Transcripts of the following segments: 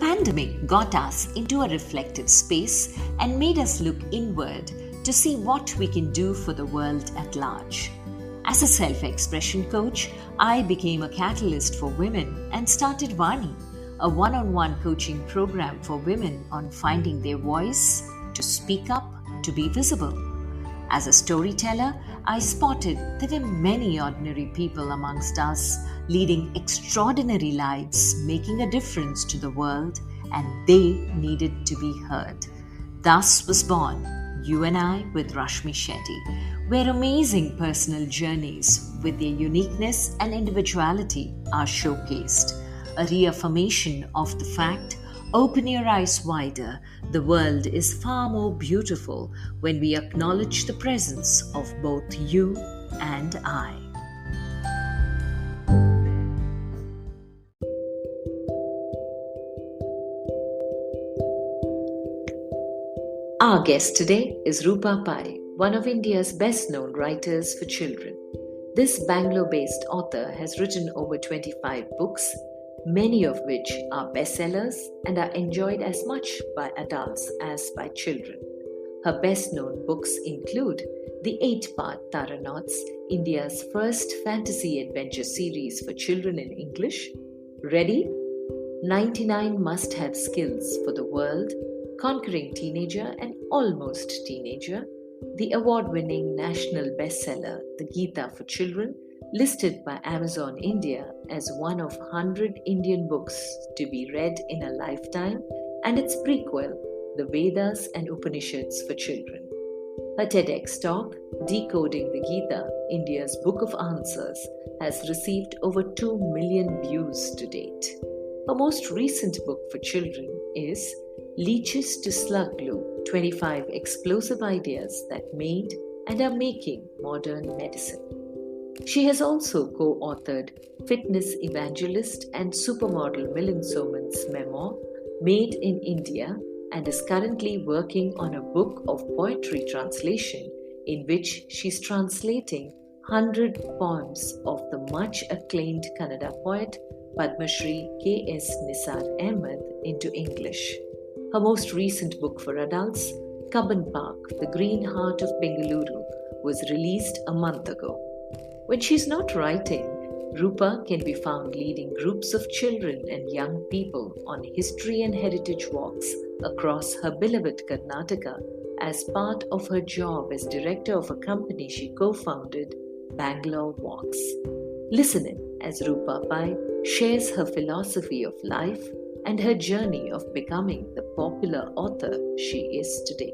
pandemic got us into a reflective space and made us look inward to see what we can do for the world at large. As a self-expression coach, I became a catalyst for women and started Vani, a one-on-one coaching program for women on finding their voice, to speak up, to be visible. As a storyteller, I spotted there were many ordinary people amongst us leading extraordinary lives, making a difference to the world, and they needed to be heard. Thus was born You and I with Rashmi Shetty, where amazing personal journeys with their uniqueness and individuality are showcased, a reaffirmation of the fact, open your eyes wider, the world is far more beautiful when we acknowledge the presence of both you and I. Our guest today is Roopa Pai, one of India's best-known writers for children. This Bangalore-based author has written over 25 books, many of which are bestsellers and are enjoyed as much by adults as by children. Her best-known books include the 8-part Taranauts, India's first fantasy adventure series for children in English, Ready? 99 Must-Have Skills for the World, Conquering Teenager and Almost Teenager, the award-winning national bestseller The Gita for Children, listed by Amazon India as one of 100 Indian books to be read in a lifetime, and its prequel, The Vedas and Upanishads for Children. Her TEDx talk, Decoding the Gita, India's Book of Answers, has received over 2 million views to date. Her most recent book for children is Leeches To Slug Glue, 25 Explosive Ideas That Made and Are Making Modern Medicine. She has also co-authored Fitness Evangelist and supermodel Milind Soman's memoir, Made in India, and is currently working on a book of poetry translation in which she's translating 100 poems of the much-acclaimed Kannada poet Padma Shri K.S. Nisar Ahmed into English. Her most recent book for adults, CubbonPark, The Green Heart of Bengaluru, was released a month ago. When she's not writing, Roopa can be found leading groups of children and young people on history and heritage walks across her beloved Karnataka as part of her job as director of a company she co-founded, Bangalore Walks. Listen in as Roopa Pai shares her philosophy of life and her journey of becoming the popular author she is today.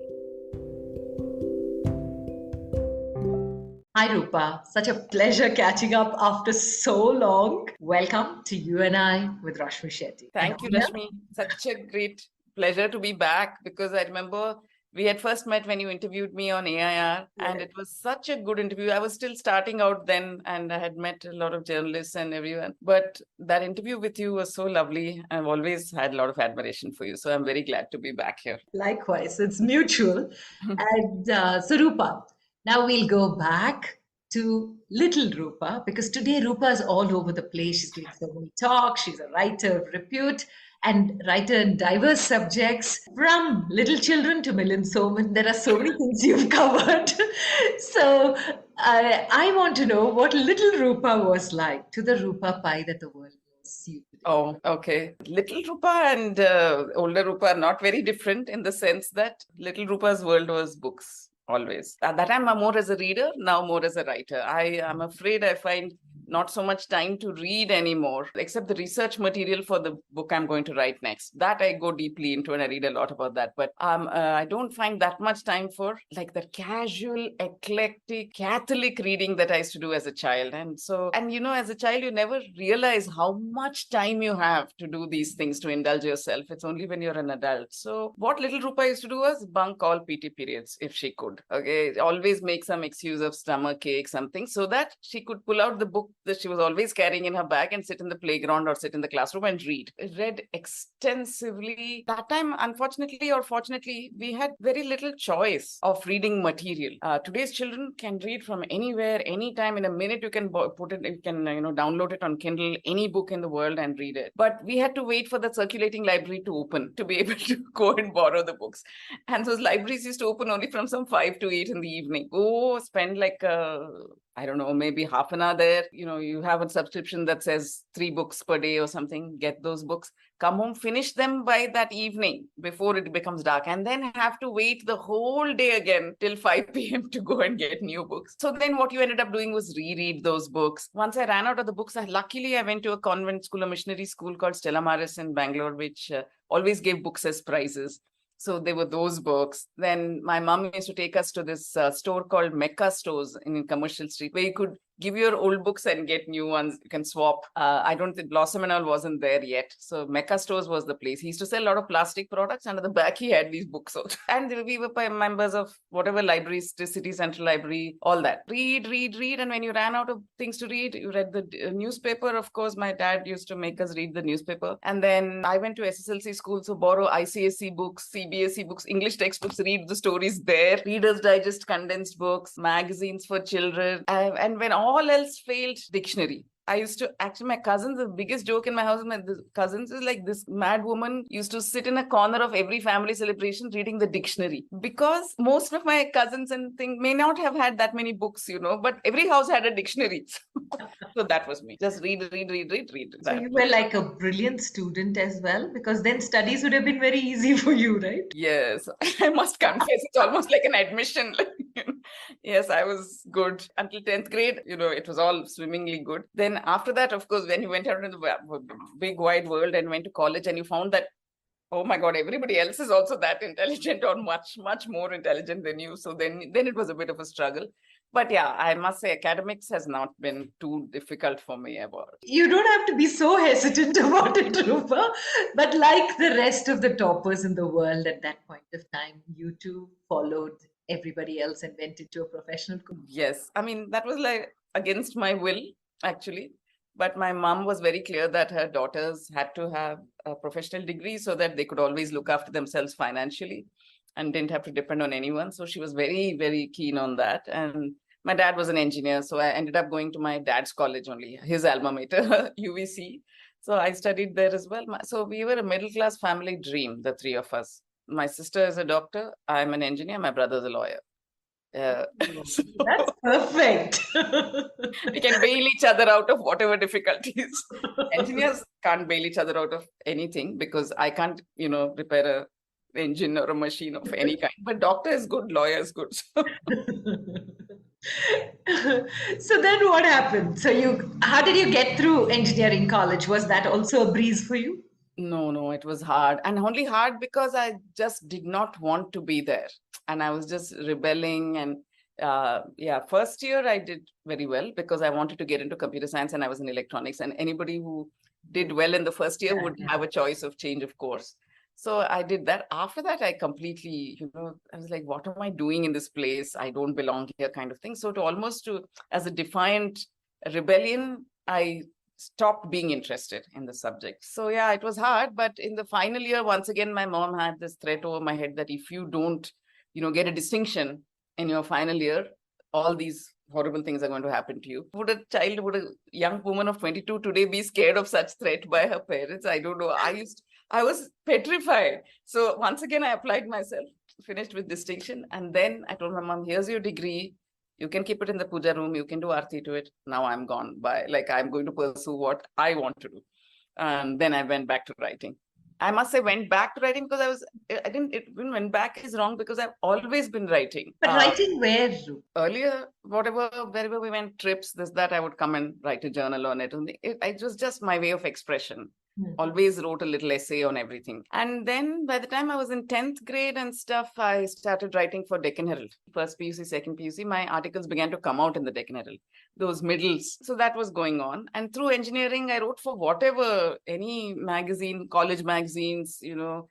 Hi Roopa, such a pleasure catching up after so long. Welcome to You and I with Rashmi Shetty. Thank you, Rashmi. Such a great pleasure to be back, because I remember we had first met when you interviewed me on AIR, and it was such a good interview. I was still starting out then, and I had met a lot of journalists and everyone. But that interview with you was so lovely. I've always had a lot of admiration for you. So I'm very glad to be back here. Likewise, it's mutual. And so Roopa, now we'll go back to little Roopa, because today Roopa is all over the place. She's doing so many talks. She's a writer of repute and writer in diverse subjects, from little children to Milind Soman. There are so many things you've covered. So I want to know what little Roopa was like to the Roopa Pai that the world knows you today. Oh, okay. Little Roopa and older Roopa are not very different, in the sense that little Roopa's world was books. Always. That time I'm more as a reader, now more as a writer. I am afraid I find not so much time to read anymore, except the research material for the book I'm going to write next. That I go deeply into and I read a lot about that. But I don't find that much time for like the casual, eclectic, Catholic reading that I used to do as a child. And as a child, you never realize how much time you have to do these things, to indulge yourself. It's only when you're an adult. So what little Roopa used to do was bunk all PT periods if she could. Okay, always make some excuse of stomachache, something, so that she could pull out the book that she was always carrying in her bag and sit in the playground or sit in the classroom and read. I read extensively. That time, unfortunately or fortunately, we had very little choice of reading material. Today's children can read from anywhere, anytime. In a minute, you can put it, you can download it on Kindle, any book in the world and read it. But we had to wait for the circulating library to open to be able to go and borrow the books. And those libraries used to open only from some 5 to 8 in the evening. Go spend like I don't know, maybe half an hour there. You have a subscription that says 3 books per day or something. Get those books, come home, finish them by that evening before it becomes dark, and then have to wait the whole day again till 5 p.m. to go and get new books. So then what you ended up doing was reread those books. Once I ran out of the books, luckily I went to a convent school, a missionary school called Stella Maris in Bangalore, which always gave books as prizes. So there were those books. Then my mom used to take us to this store called Mecca Stores in Commercial Street, where you could give your old books and get new ones. You can swap. I don't think Blossom and all wasn't there yet. So Mecca Stores was the place. He used to sell a lot of plastic products. Under the back, he had these books out. And we were members of whatever libraries, City Central Library, all that. Read. And when you ran out of things to read, you read the newspaper. Of course, my dad used to make us read the newspaper. And then I went to SSLC school, so borrow ICSE books, CBSE books, English textbooks, read the stories there. Reader's Digest condensed books, magazines for children. And when all else failed, dictionary. I used to, actually, my cousins, the biggest joke in my house with my cousins is like this mad woman used to sit in a corner of every family celebration reading the dictionary, because most of my cousins and things may not have had that many books, but every house had a dictionary. So that was me. Just read. So you were like a brilliant student as well, because then studies would have been very easy for you, right? Yes, I must confess, it's almost like an admission. Yes, I was good until 10th grade. It was all swimmingly good. Then after that, of course, when you went out into the big wide world and went to college, and you found that, oh my God, everybody else is also that intelligent or much, much more intelligent than you. So then it was a bit of a struggle. But yeah, I must say academics has not been too difficult for me ever. You don't have to be so hesitant about it, Roopa. But like the rest of the toppers in the world at that point of time, you too followed everybody else and went into a professional career. Yes. I mean, that was like against my will, actually. But my mom was very clear that her daughters had to have a professional degree so that they could always look after themselves financially and didn't have to depend on anyone. So she was very, very keen on that. And my dad was an engineer, so I ended up going to my dad's college only, his alma mater, UVC. So I studied there as well. So we were a middle-class family dream, the 3 of us. My sister is a doctor, I'm an engineer, my brother's a lawyer. That's perfect. We can bail each other out of whatever difficulties. Engineers can't bail each other out of anything, because I can't, repair a engine or a machine of any kind. But doctor is good, lawyer is good. So then what happened? How did you get through engineering college? Was that also a breeze for you? No, it was hard. And only hard because I just did not want to be there. And I was just rebelling. And first year I did very well because I wanted to get into computer science and I was in electronics. And anybody who did well in the first year would have a choice of change of course. So I did that. After that, I completely, I was like, what am I doing in this place? I don't belong here kind of thing. So as a defiant rebellion, I stopped being interested in the subject. So yeah, it was hard. But in the final year, once again, my mom had this threat over my head that if you don't, get a distinction in your final year, all these horrible things are going to happen to you. Would a young woman of 22 today be scared of such threat by her parents? I don't know. I was petrified. So once again, I applied myself, finished with distinction. And then I told my mom, here's your degree. You can keep it in the puja room. You can do arti to it. Now I'm gone. I'm going to pursue what I want to do. And then I went back to writing. I must say went back to writing because went back is wrong because I've always been writing. But writing where? Earlier, wherever we went, trips, that, I would come and write a journal on it. It was just my way of expression. Always wrote a little essay on everything. And then by the time I was in 10th grade and stuff, I started writing for Deccan Herald. First PUC, second PUC, my articles began to come out in the Deccan Herald. those middles. So that was going on. And through engineering, I wrote for whatever, any magazine, college magazines,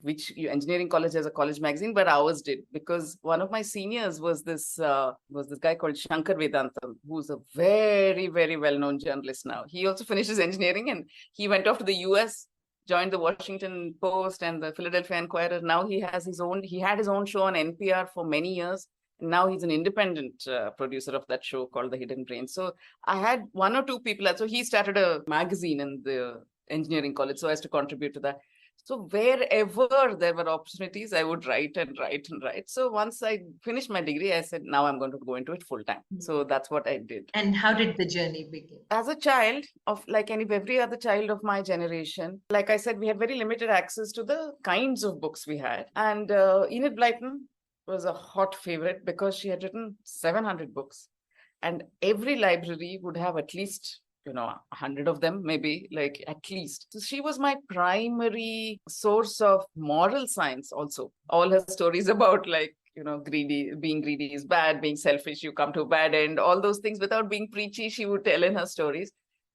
which engineering college has a college magazine, but ours did, because one of my seniors was this guy called Shankar Vedantam, who's a very, very well-known journalist now. He also finished his engineering and he went off to the US, joined the Washington Post and the Philadelphia Inquirer. Now he had his own show on NPR for many years. Now he's an independent producer of that show called The Hidden Brain. So I had one or two people. So he started a magazine in the engineering college so as to contribute to that. So wherever there were opportunities, I would write and write and write. So once I finished my degree, I said, now I'm going to go into it full time. So that's what I did. And how did the journey begin? As a child of every other child of my generation, like I said, we had very limited access to the kinds of books we had. And Enid Blyton was a hot favorite because she had written 700 books. And every library would have at least 100 of them, maybe, like, at least. So she was my primary source of moral science also. All her stories about, like, being greedy is bad, being selfish, you come to a bad end, all those things without being preachy, she would tell in her stories.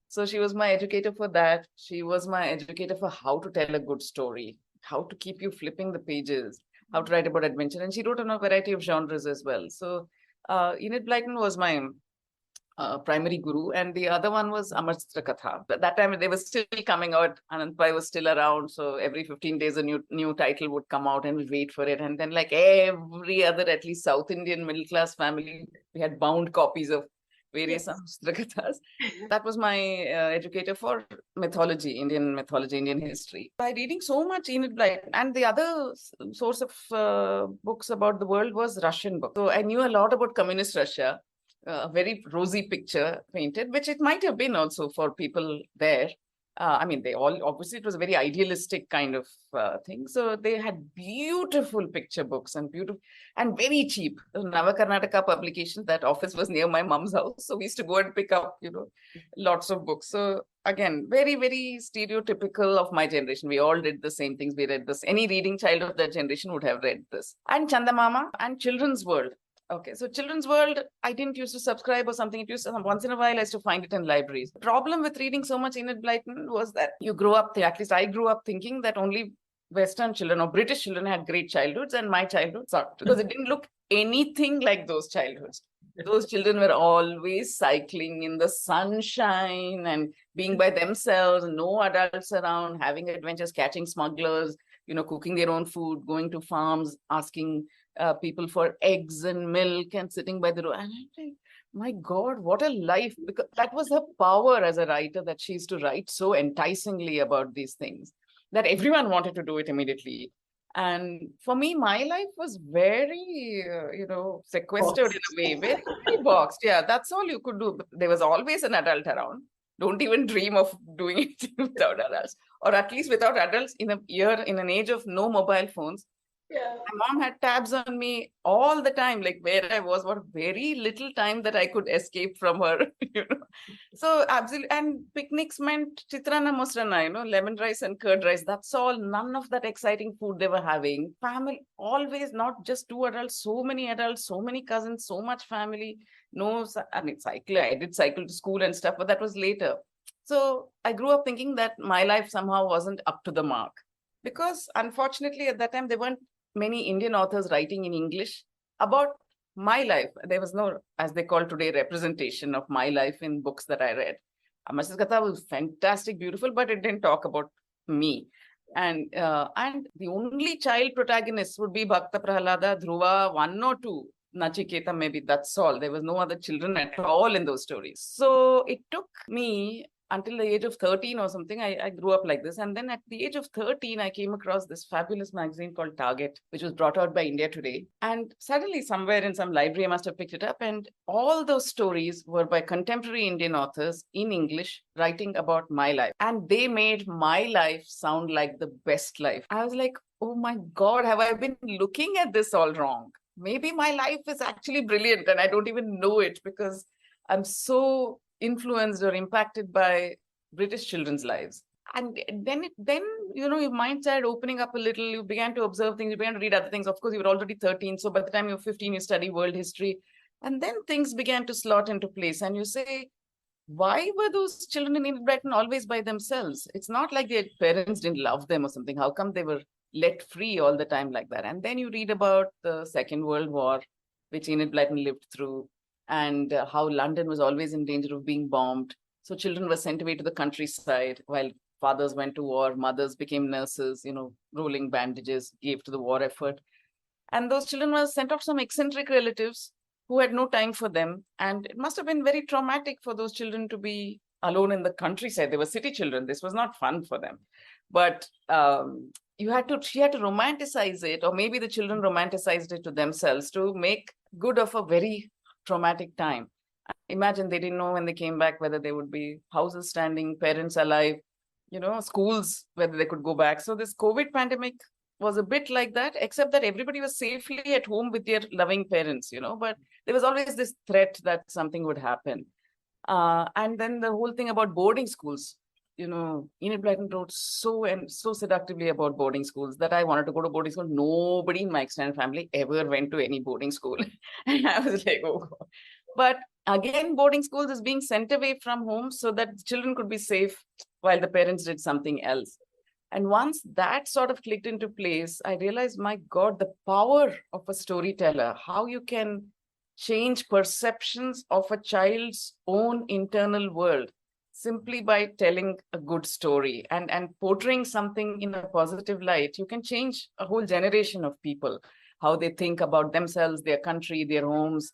So she was my educator for that. She was my educator for how to tell a good story, how to keep you flipping the pages, how to write about adventure. And she wrote on a variety of genres as well. So Enid Blyton was my primary guru, and the other one was Amar Chitra Katha. At that time, they were still coming out. Anand Pai was still around, so every 15 days a new title would come out, and we'd wait for it. And then, like every other, at least South Indian middle class family, we had bound copies of various Amar Chitra Kathas. That was my educator for mythology, Indian history. By reading so much Enid Blyton, and the other source of books about the world was Russian books. So I knew a lot about communist Russia. A very rosy picture painted, which it might have been also for people there. They all, obviously, it was a very idealistic kind of thing. So they had beautiful picture books and very cheap. Nava Karnataka publication, that office was near my mom's house. So we used to go and pick up, lots of books. So again, very, very stereotypical of my generation. We all did the same things. We read this. Any reading child of that generation would have read this. And Chandamama and Children's World. Okay, so Children's World, I didn't used to subscribe or something. It used to, once in a while, I used to find it in libraries. The problem with reading so much Enid Blyton was that you grow up, at least I grew up thinking that only Western children or British children had great childhoods, and my childhood sucked because it didn't look anything like those childhoods. Those children were always cycling in the sunshine and being by themselves, no adults around, having adventures, catching smugglers, cooking their own food, going to farms, asking people for eggs and milk and sitting by the road. And I'm like, my God, what a life. Because that was her power as a writer, that she used to write so enticingly about these things that everyone wanted to do it immediately. And for me, my life was very, sequestered in a way, very, very boxed. Yeah, that's all you could do. There was always an adult around. Don't even dream of doing it without adults, or at least without adults in an age of no mobile phones. Yeah. My mom had tabs on me all the time, like where I was, what very little time that I could escape from her, So absolutely. And picnics meant chitrana mosrana, lemon rice and curd rice. That's all. None of that exciting food they were having. Family, always, not just two adults, so many cousins, so much family. No, cycle. I did cycle to school and stuff, but that was later. So I grew up thinking that my life somehow wasn't up to the mark. Because unfortunately, at that time, there weren't many Indian authors writing in English about my life. There was no, as they call today, representation of my life in books that I read. Amar Chitra Katha was fantastic, beautiful, but it didn't talk about me. And the only child protagonists would be Bhakta Prahalada, Dhruva, one or two, Nachiketa, maybe, that's all. There was no other children at all in those stories. So it took me until the age of 13 or something. I grew up like this. And then at the age of 13, I came across this fabulous magazine called Target, which was brought out by India Today. And suddenly somewhere in some library, I must have picked it up. And all those stories were by contemporary Indian authors in English writing about my life. And they made my life sound like the best life. I was like, oh my God, have I been looking at this all wrong? Maybe my life is actually brilliant and I don't even know it because I'm so influenced or impacted by British children's lives. And then your mind started opening up a little. You began to observe things. You began to read other things. Of course, you were already 13. So by the time you're 15, you study world history. And then things began to slot into place. And you say, why were those children in Enid Blyton always by themselves? It's not like their parents didn't love them or something. How come they were let free all the time like that? And then you read about the Second World War, which Enid Blyton lived through, and how London was always in danger of being bombed. So children were sent away to the countryside while fathers went to war, mothers became nurses, rolling bandages, gave to the war effort. And those children were sent off some eccentric relatives who had no time for them. And it must have been very traumatic for those children to be alone in the countryside. They were city children. This was not fun for them. But she had to romanticize it, or maybe the children romanticized it to themselves to make good of a very traumatic time. Imagine they didn't know when they came back whether there would be houses standing, parents alive, schools, whether they could go back. So this COVID pandemic was a bit like that, except that everybody was safely at home with their loving parents, but there was always this threat that something would happen. And then the whole thing about boarding schools, Enid Blyton wrote so seductively about boarding schools that I wanted to go to boarding school. Nobody in my extended family ever went to any boarding school. And I was like, oh. But again, boarding schools is being sent away from home so that children could be safe while the parents did something else. And once that sort of clicked into place, I realized, my God, the power of a storyteller, how you can change perceptions of a child's own internal world simply by telling a good story and portraying something in a positive light. You can change a whole generation of people, how they think about themselves, their country, their homes.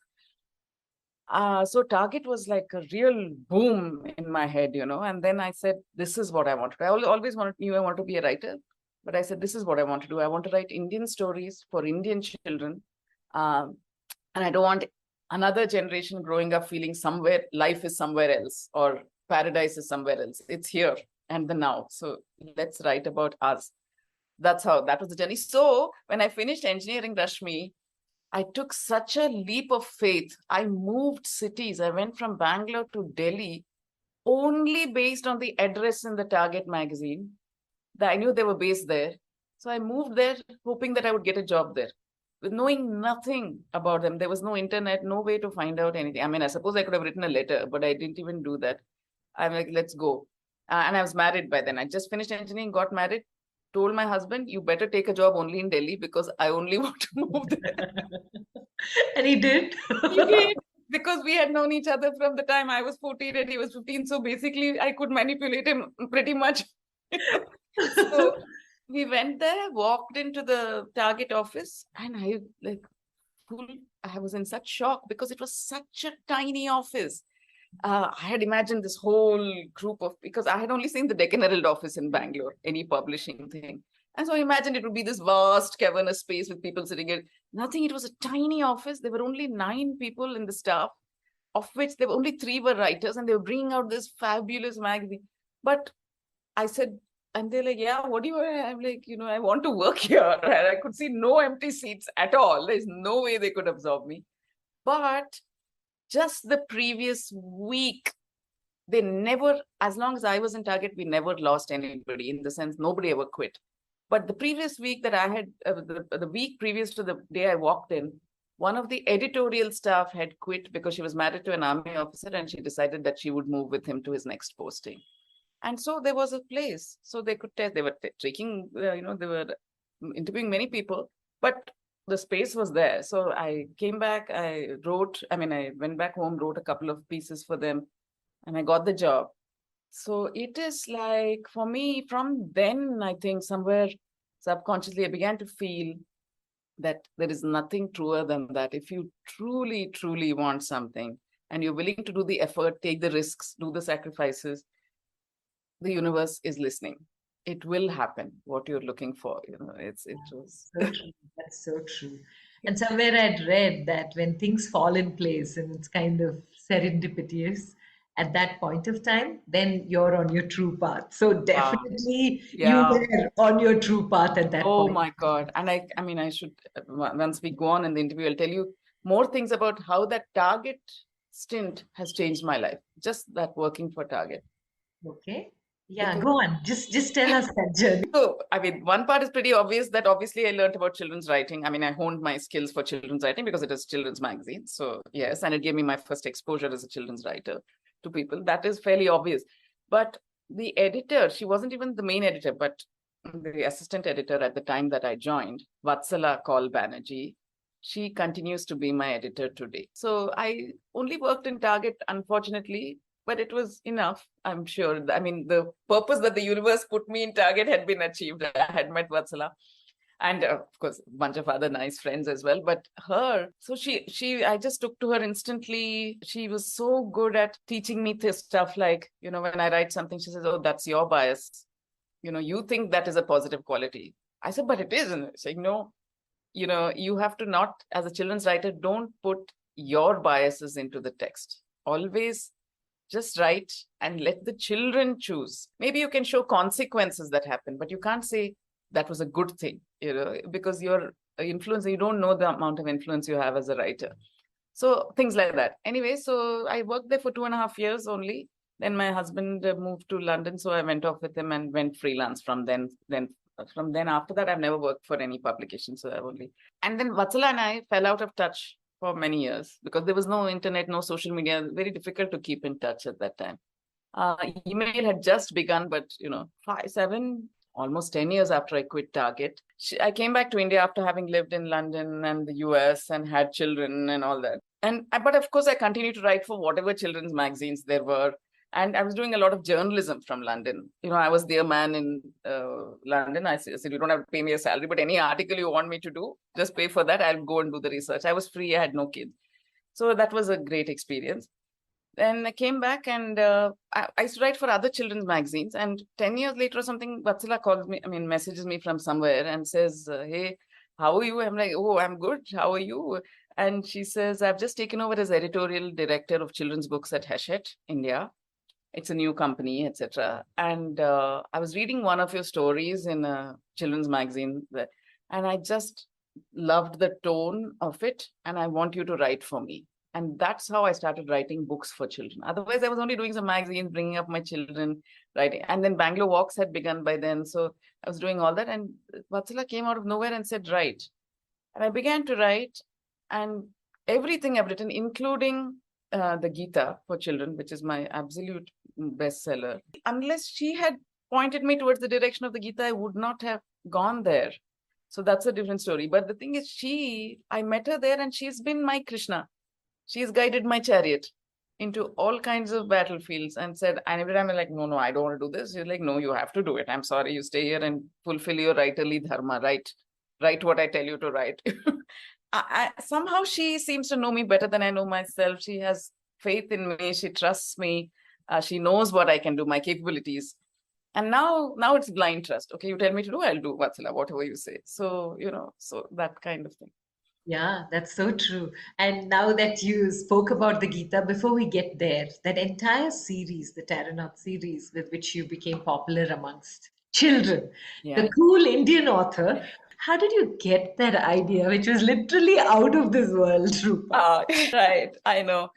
So Target was like a real boom in my head, and then I said, this is what I want to do. I always knew I wanted to be a writer, but I said, this is what I want to do. I want to write Indian stories for Indian children. And I don't want another generation growing up feeling somewhere, life is somewhere else or paradise is somewhere else. It's here and the now. So let's write about us. That was the journey. So when I finished engineering, Rashmi, I took such a leap of faith. I moved cities. I went from Bangalore to Delhi only based on the address in the Target magazine. I knew they were based there. So I moved there hoping that I would get a job there, with knowing nothing about them. There was no internet, no way to find out anything. I mean, I suppose I could have written a letter, but I didn't even do that. I'm like, let's go. And I was married by then. I just finished engineering, got married, told my husband, you better take a job only in Delhi because I only want to move there. And he did. He did, because we had known each other from the time I was 14 and he was 15. So basically, I could manipulate him pretty much. So we went there, walked into the Target office, and I was in such shock because it was such a tiny office. I had imagined this whole group because I had only seen the Deccan Herald office in Bangalore, any publishing thing. And so I imagined it would be this vast cavernous space with people sitting in. Nothing, it was a tiny office. There were only 9 people in the staff, of which there were only 3 were writers, and they were bringing out this fabulous magazine. But I said, and they're like, yeah, what do you want? I'm like, I want to work here. And I could see no empty seats at all. There's no way they could absorb me. But just the previous week, they never, as long as I was in Target, we never lost anybody, in the sense nobody ever quit. But the previous week that I had, the week previous to the day I walked in, one of the editorial staff had quit because she was married to an army officer and she decided that she would move with him to his next posting. And so there was a place, so they could test. They were taking, they were interviewing many people, but the space was there. So I came back, I went back home, wrote a couple of pieces for them, and I got the job. So it is like, for me, from then, I think somewhere subconsciously, I began to feel that there is nothing truer than that. If you truly, truly want something and you're willing to do the effort, take the risks, do the sacrifices, the universe is listening. It will happen, what you're looking for. It was so true. That's so true. And somewhere I'd read that when things fall in place and it's kind of serendipitous at that point of time, then you're on your true path. So definitely you were on your true path at that point. Oh my God. And I should, once we go on in the interview, I'll tell you more things about how that Target stint has changed my life. Just that working for Target. Okay. Yeah, go on. Just tell us that journey. So, one part is pretty obvious, that obviously I learned about children's writing. I honed my skills for children's writing because it is children's magazine. So yes, and it gave me my first exposure as a children's writer. to people. That is fairly obvious. But the editor, she wasn't even the main editor, but the assistant editor at the time that I joined, Vatsala Kaul Banerjee, she continues to be my editor today. So I only worked in Target, unfortunately, but it was enough, I'm sure. I mean, the purpose that the universe put me in Target had been achieved. I had met Vatsala. And of course, a bunch of other nice friends as well. But her, so I just took to her instantly. She was so good at teaching me this stuff. Like, when I write something, she says, "Oh, that's your bias. You think that is a positive quality." I said, "But it isn't." She's saying, "No, you have to not, as a children's writer, don't put your biases into the text. Always just write and let the children choose. Maybe you can show consequences that happen, but you can't say that was a good thing, because you're an influencer, you don't know the amount of influence you have as a writer." So things like that. Anyway, so I worked there for 2.5 years only. Then my husband moved to London, so I went off with him and went freelance from then. From then after that, I've never worked for any publication. So and then Vatsala and I fell out of touch for many years because there was no internet, no social media, very difficult to keep in touch at that time. Email had just begun, but almost 10 years after I quit Target, I came back to India after having lived in London and the US and had children and all that. But of course, I continued to write for whatever children's magazines there were. And I was doing a lot of journalism from London. I was their man in London. I said, "You don't have to pay me a salary, but any article you want me to do, just pay for that. I'll go and do the research." I was free. I had no kids. So that was a great experience. Then I came back and I used to write for other children's magazines. And 10 years later or something, Vatsala messages me from somewhere and says, "Hey, how are you?" I'm like, "Oh, I'm good. How are you?" And she says, "I've just taken over as editorial director of children's books at Hachette, India. It's a new company, etc. And I was reading one of your stories in a children's magazine, and I just loved the tone of it. And I want you to write for me." And that's how I started writing books for children. Otherwise, I was only doing some magazines, bringing up my children, writing. And then Bangalore Walks had begun by then. So I was doing all that. And Vatsala came out of nowhere and said, "Write." And I began to write. And everything I've written, including the Gita for children, which is my absolute bestseller. Unless she had pointed me towards the direction of the Gita, I would not have gone there. So that's a different story. But the thing is, I met her there and she's been my Krishna. She's guided my chariot into all kinds of battlefields and said, and every time I'm like, "No, I don't want to do this." She's like, "No, you have to do it. I'm sorry, you stay here and fulfill your writerly dharma. Write what I tell you to write." Somehow she seems to know me better than I know myself. She has faith in me. She trusts me. She knows what I can do, my capabilities. And now it's blind trust. Okay, you tell me to do, I'll do, Vatsala, whatever you say. So, so that kind of thing. Yeah, that's so true. And now that you spoke about the Gita, before we get there, that entire series, the Taranaught series, with which you became popular amongst children, Yeah. the cool Indian author, how did you get that idea, which was literally out of this world, Roopa? Right, I know.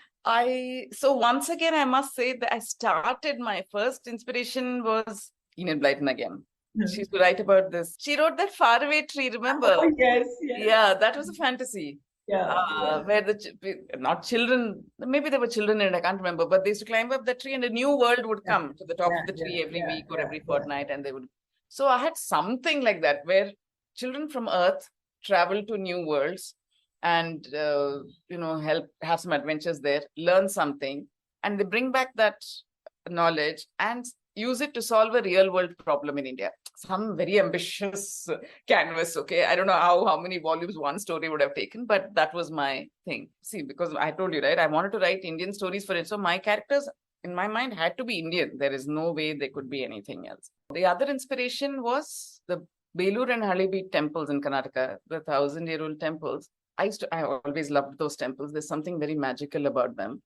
So once again, I must say that I started, my first inspiration was Enid Blyton again. She used to write about this. She wrote that Faraway Tree, remember? Oh, yes, yes. Yeah, that was a fantasy. Yeah. Where not children, maybe there were children in it, I can't remember, but they used to climb up the tree and a new world would come to the top of the tree every week or every fortnight, and they would. So I had something like that where children from Earth travel to new worlds and have some adventures there, learn something, and they bring back that knowledge and use it to solve a real world problem in India. Some very ambitious canvas. Okay, I don't know how many volumes one story would have taken, but that was my thing. See, because I told you, right, I wanted to write Indian stories for it, so my characters in my mind had to be Indian. There is no way they could be anything else. The other inspiration was the Belur and Halebeat temples in Karnataka, the 1,000-year-old temples. I always loved those temples. There's something very magical about them.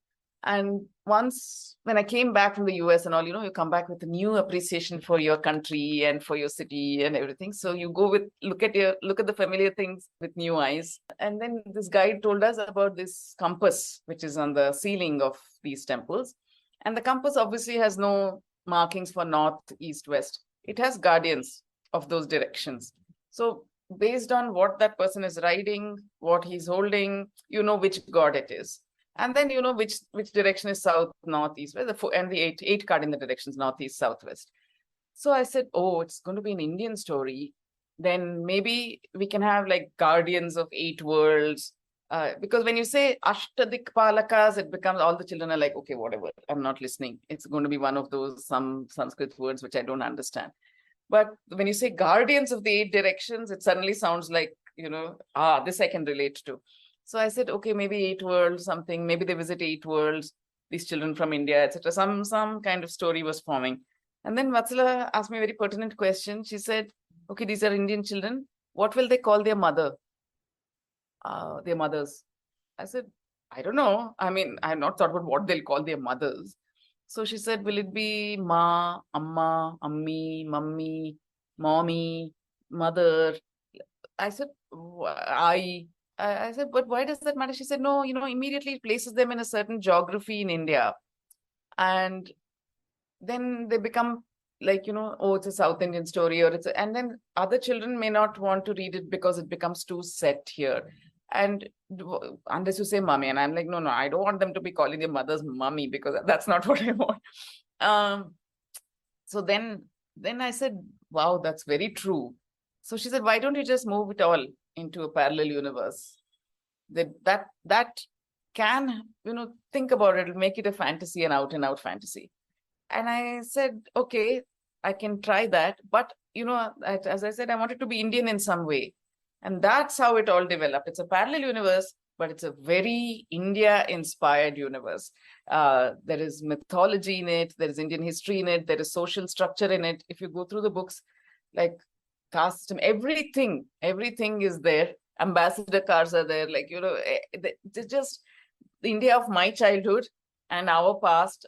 And once when I came back from the US and all, you come back with a new appreciation for your country and for your city and everything. So you go look at the familiar things with new eyes. And then this guide told us about this compass, which is on the ceiling of these temples. And the compass obviously has no markings for north, east, west. It has guardians of those directions. So based on what that person is riding, what he's holding, which god it is. And then, which direction is south, north, east, west, and the eight card in the directions north, east, southwest. So I said, oh, it's going to be an Indian story. Then maybe we can have like guardians of 8 worlds. Because when you say Ashtadikpalakas, it becomes all the children are like, okay, whatever, I'm not listening. It's going to be one of those, some Sanskrit words which I don't understand. But when you say guardians of the 8 directions, it suddenly sounds like, this I can relate to. So I said, okay, maybe 8 worlds, something, maybe they visit 8 worlds, these children from India, etc. Some kind of story was forming. And then Vatsala asked me a very pertinent question. She said, okay, these are Indian children. What will they call their mother? Their mothers. I said, I don't know. I mean, I have not thought about what they'll call their mothers. So she said, will it be Ma, Amma, Ammi, Mummy, Mommy, Mother? I said, I said, but why does that matter? She said, no, immediately it places them in a certain geography in India. And then they become like, oh, it's a South Indian story, and then other children may not want to read it because it becomes too set here. And unless you say mummy, and I'm like, no, I don't want them to be calling their mothers mummy because that's not what I want. So then I said, wow, that's very true. So she said, why don't you just move it all into a parallel universe? That can, think about it, it'll make it a fantasy, an out and out fantasy. And I said, okay, I can try that. But, as I said, I wanted to be Indian in some way. And that's how it all developed. It's a parallel universe, but it's a very India-inspired universe. There is mythology in it. There is Indian history in it. There is social structure in it. If you go through the books, like caste system, everything is there. Ambassador cars are there. Like, it's just the India of my childhood and our past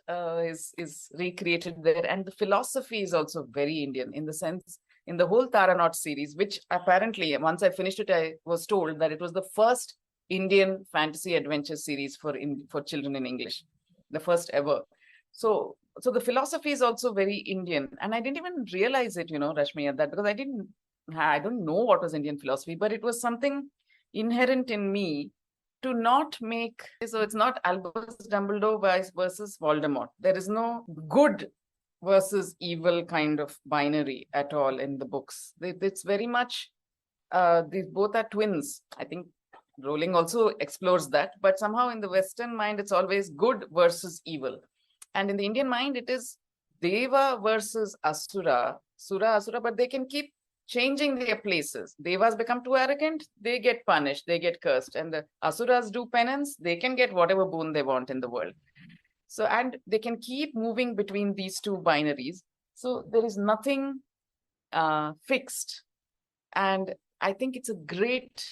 is recreated there. And the philosophy is also very Indian in the sense, in the whole Taranauts series, which apparently, once I finished it, I was told that it was the first Indian fantasy adventure series for children in English, the first ever. So the philosophy is also very Indian. And I didn't even realize it, Rashmi, at that, because I don't know what was Indian philosophy, but it was something inherent in me to not make, so it's not Albus Dumbledore versus Voldemort. There is no good versus evil kind of binary at all in the books. It's very much, these both are twins. I think Rowling also explores that, but somehow in the Western mind, it's always good versus evil. And in the Indian mind, it is Deva versus Asura, Asura, but they can keep changing their places. Devas become too arrogant, they get punished, they get cursed. And the Asuras do penance, they can get whatever boon they want in the world. So, and they can keep moving between these two binaries. So there is nothing fixed. And I think it's a great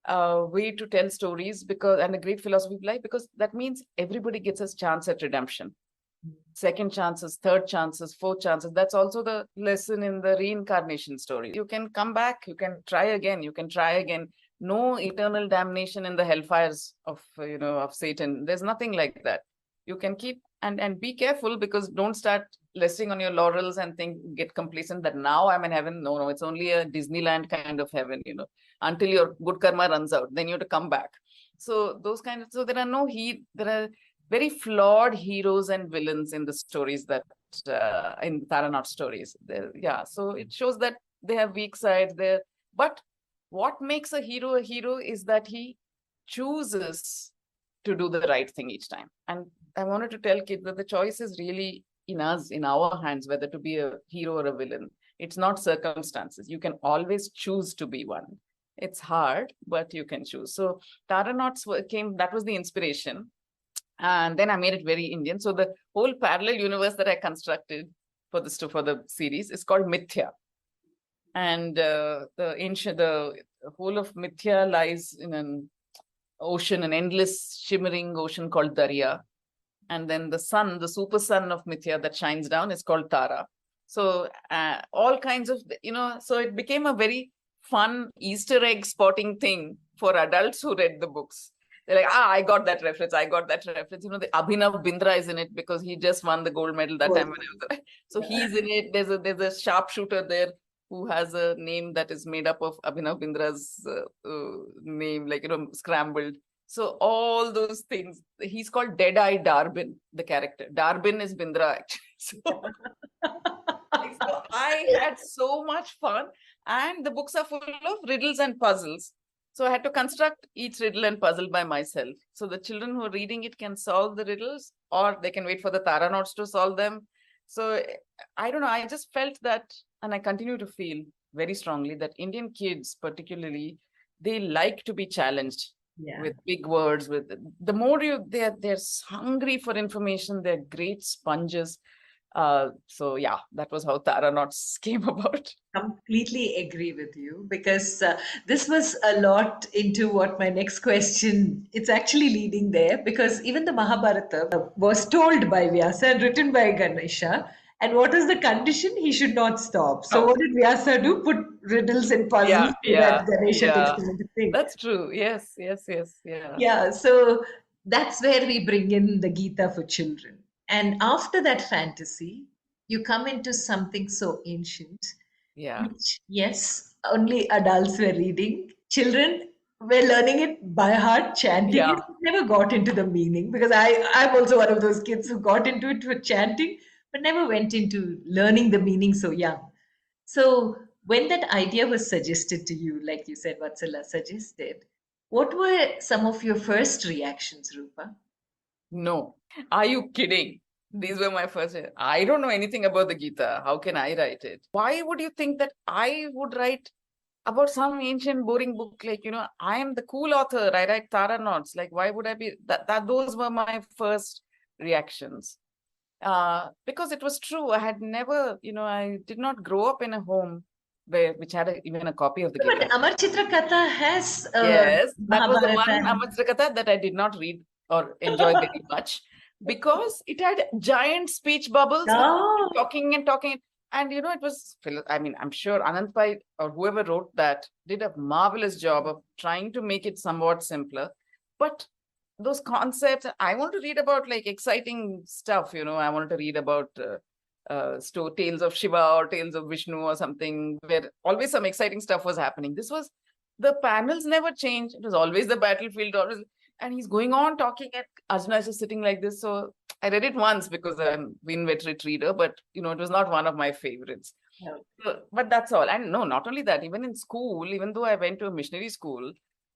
way to tell stories and a great philosophy of life, because that means everybody gets a chance at redemption. Second chances, third chances, fourth chances. That's also the lesson in the reincarnation story. You can come back, you can try again, No eternal damnation in the hellfires of Satan. There's nothing like that. You can keep and be careful, because don't start resting on your laurels and get complacent that now I'm in heaven. No, it's only a Disneyland kind of heaven, until your good karma runs out, then you have to come back. So there are very flawed heroes and villains in the stories that in Taranauts stories. So it shows that they have weak sides there. But what makes a hero is that he chooses to do the right thing each time. And I wanted to tell kids that the choice is really in our hands, whether to be a hero or a villain. It's not circumstances. You can always choose to be one. It's hard, but you can choose. So Taranauts that was the inspiration. And then I made it very Indian. So the whole parallel universe that I constructed for the series is called Mithya. And the whole of Mithya lies in an ocean, an endless shimmering ocean called Darya. And then the sun, the super sun of Mithya that shines down, is called Tara. So all kinds of, so it became a very fun Easter egg spotting thing for adults who read the books. They're like, I got that reference. The Abhinav Bindra is in it because he just won the gold medal that time when I was there. So he's in it. There's a sharpshooter there who has a name that is made up of Abhinav Bindra's name, scrambled. So all those things, he's called Dead-Eye Darbin, the character. Darbin is Bindra, actually. So I had so much fun. And the books are full of riddles and puzzles. So I had to construct each riddle and puzzle by myself. So the children who are reading it can solve the riddles, or they can wait for the Taranauts to solve them. So I don't know, I just felt that, and I continue to feel very strongly that Indian kids particularly, they like to be challenged with big words. With the more they're hungry for information, they're great sponges. So yeah, that was how Taranauts came about. Completely agree with you, because this was a lot into what my next question, it's actually leading there, because even the Mahabharata was told by Vyasa and written by Ganesha. And what is the condition? He should not stop. So what did Vyasa do? Put riddles and puzzles so that Ganesha takes time to think. That's true. Yes. Yeah, so that's where we bring in the Gita for children. And after that fantasy, you come into something so ancient, which, yes, only adults were reading. Children were learning it by heart, chanting it, never got into the meaning, because I'm also one of those kids who got into it for chanting, but never went into learning the meaning so young. So when that idea was suggested to you, like you said, Vatsala suggested, what were some of your first reactions, Roopa? No. Are you kidding? These were my first. I don't know anything about the Gita. How can I write it? Why would you think that I would write about some ancient boring book? Like, I am the cool author. I write Taranauts. Like, why would I be that? Those were my first reactions. Because it was true. I had never, I did not grow up in a home which had even a copy of the Gita. But Amar Chitra Katha has yes, that was the one Amar Chitra Katha that I did not read or enjoy very much, because it had giant speech bubbles, talking. And, it was, I'm sure Anand Pai or whoever wrote that did a marvelous job of trying to make it somewhat simpler. But those concepts, I want to read about like exciting stuff, I wanted to read about tales of Shiva or tales of Vishnu or something, where always some exciting stuff was happening. This was, the panels never changed. It was always the battlefield, always, and he's going on talking, and Arjuna is just sitting like this. So I read it once because I'm an inveterate reader, but it was not one of my favorites. But that's all. And no, not only that, even in school, even though I went to a missionary school,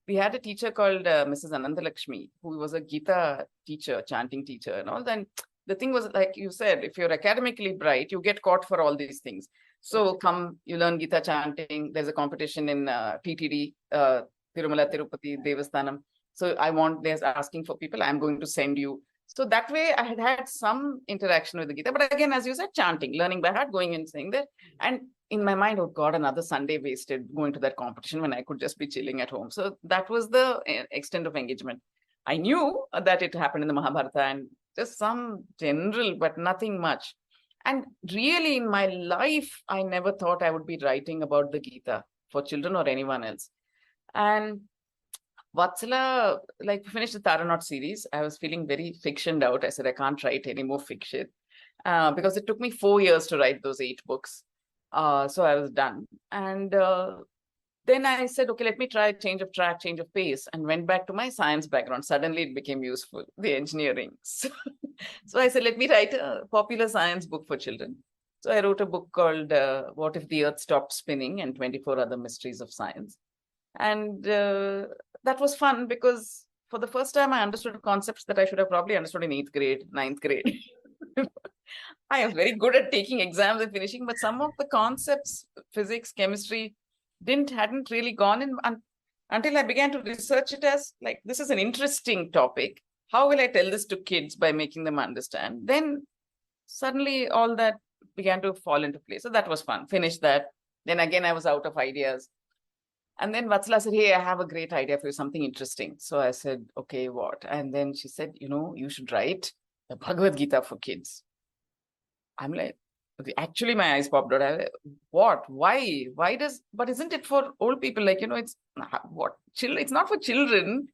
we had a teacher called Mrs. Anandalakshmi, who was a Gita teacher, chanting teacher and all. Then the thing was, like you said, if you're academically bright, you get caught for all these things. So come, you learn Gita chanting. There's a competition in TTD, Tirumala Tirupati Devasthanam. So they're asking for people, I'm going to send you. So that way I had some interaction with the Gita. But again, as you said, chanting, learning by heart, going and saying that. And in my mind, oh God, another Sunday wasted going to that competition when I could just be chilling at home. So that was the extent of engagement. I knew that it happened in the Mahabharata and just some general, but nothing much. And really in my life, I never thought I would be writing about the Gita for children or anyone else. And Vatsala, finished the Taranaut series. I was feeling very fictioned out. I said, I can't write any more fiction because it took me 4 years to write those 8 books. So I was done. And then I said, okay, let me try change of track, change of pace, and went back to my science background. Suddenly it became useful, the engineering. So I said, let me write a popular science book for children. So I wrote a book called What If the Earth Stopped Spinning and 24 Other Mysteries of Science. And that was fun because for the first time I understood concepts that I should have probably understood in 8th grade, 9th grade. I am very good at taking exams and finishing, but some of the concepts, physics, chemistry, hadn't really gone in until I began to research it as like, this is an interesting topic. How will I tell this to kids by making them understand? Then suddenly all that began to fall into place. So that was fun. Finished that. Then again, I was out of ideas. And then Vatsala said, hey, I have a great idea for you, something interesting. So I said, okay, what? And then she said, you should write the Bhagavad Gita for kids. I'm like, actually my eyes popped out. I, what? Why? But isn't it for old people? Like, it's what? It's not for children.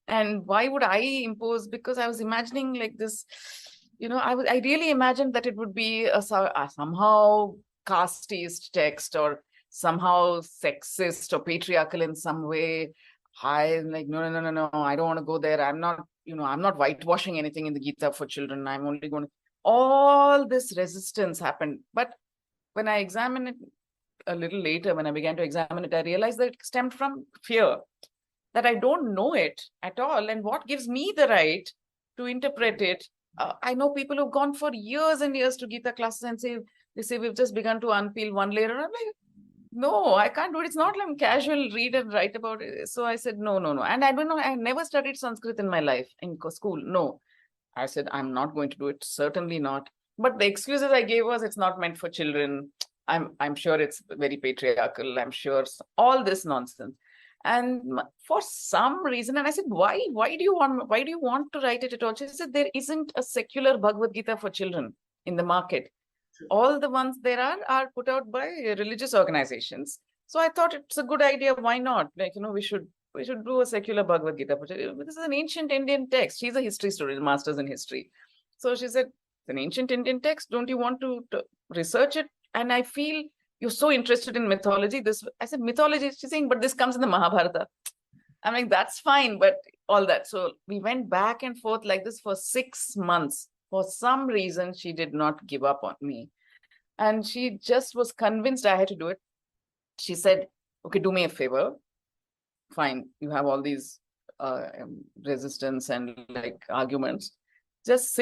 And why would I impose? Because I was imagining like this, I really imagined that it would be a somehow casteist text or somehow sexist or patriarchal in some way. I'm like, no, I don't want to go there. I'm not, I'm not whitewashing anything in the Gita for children. I'm only going to, all this resistance happened. But when I examined it a little later, when I began to examine it, I realized that it stemmed from fear, that I don't know it at all. And what gives me the right to interpret it? I know people who've gone for years and years to Gita classes and they say, we've just begun to unpeel one layer. And I'm like, no, I can't do it. It's not like I'm casual read and write about it. So I said, no. And I don't know, I never studied Sanskrit in my life in school. No. I said, I'm not going to do it. Certainly not. But the excuses I gave was, it's not meant for children. I'm sure it's very patriarchal. I'm sure all this nonsense. And for some reason, and I said, why do you want to write it at all? She said, there isn't a secular Bhagavad Gita for children in the market. All the ones there are put out by religious organizations. So I thought it's a good idea. Why not? Like, we should do a secular Bhagavad Gita. This is an ancient Indian text. She's a history student, master's in history. So she said, it's an ancient Indian text. Don't you want to research it? And I feel you're so interested in mythology. I said, mythology. She's saying, but this comes in the Mahabharata. I'm like, that's fine, but all that. So we went back and forth like this for 6 months. For some reason, she did not give up on me. And she just was convinced I had to do it. She said, okay, do me a favor. Fine, you have all these resistance and like arguments. Just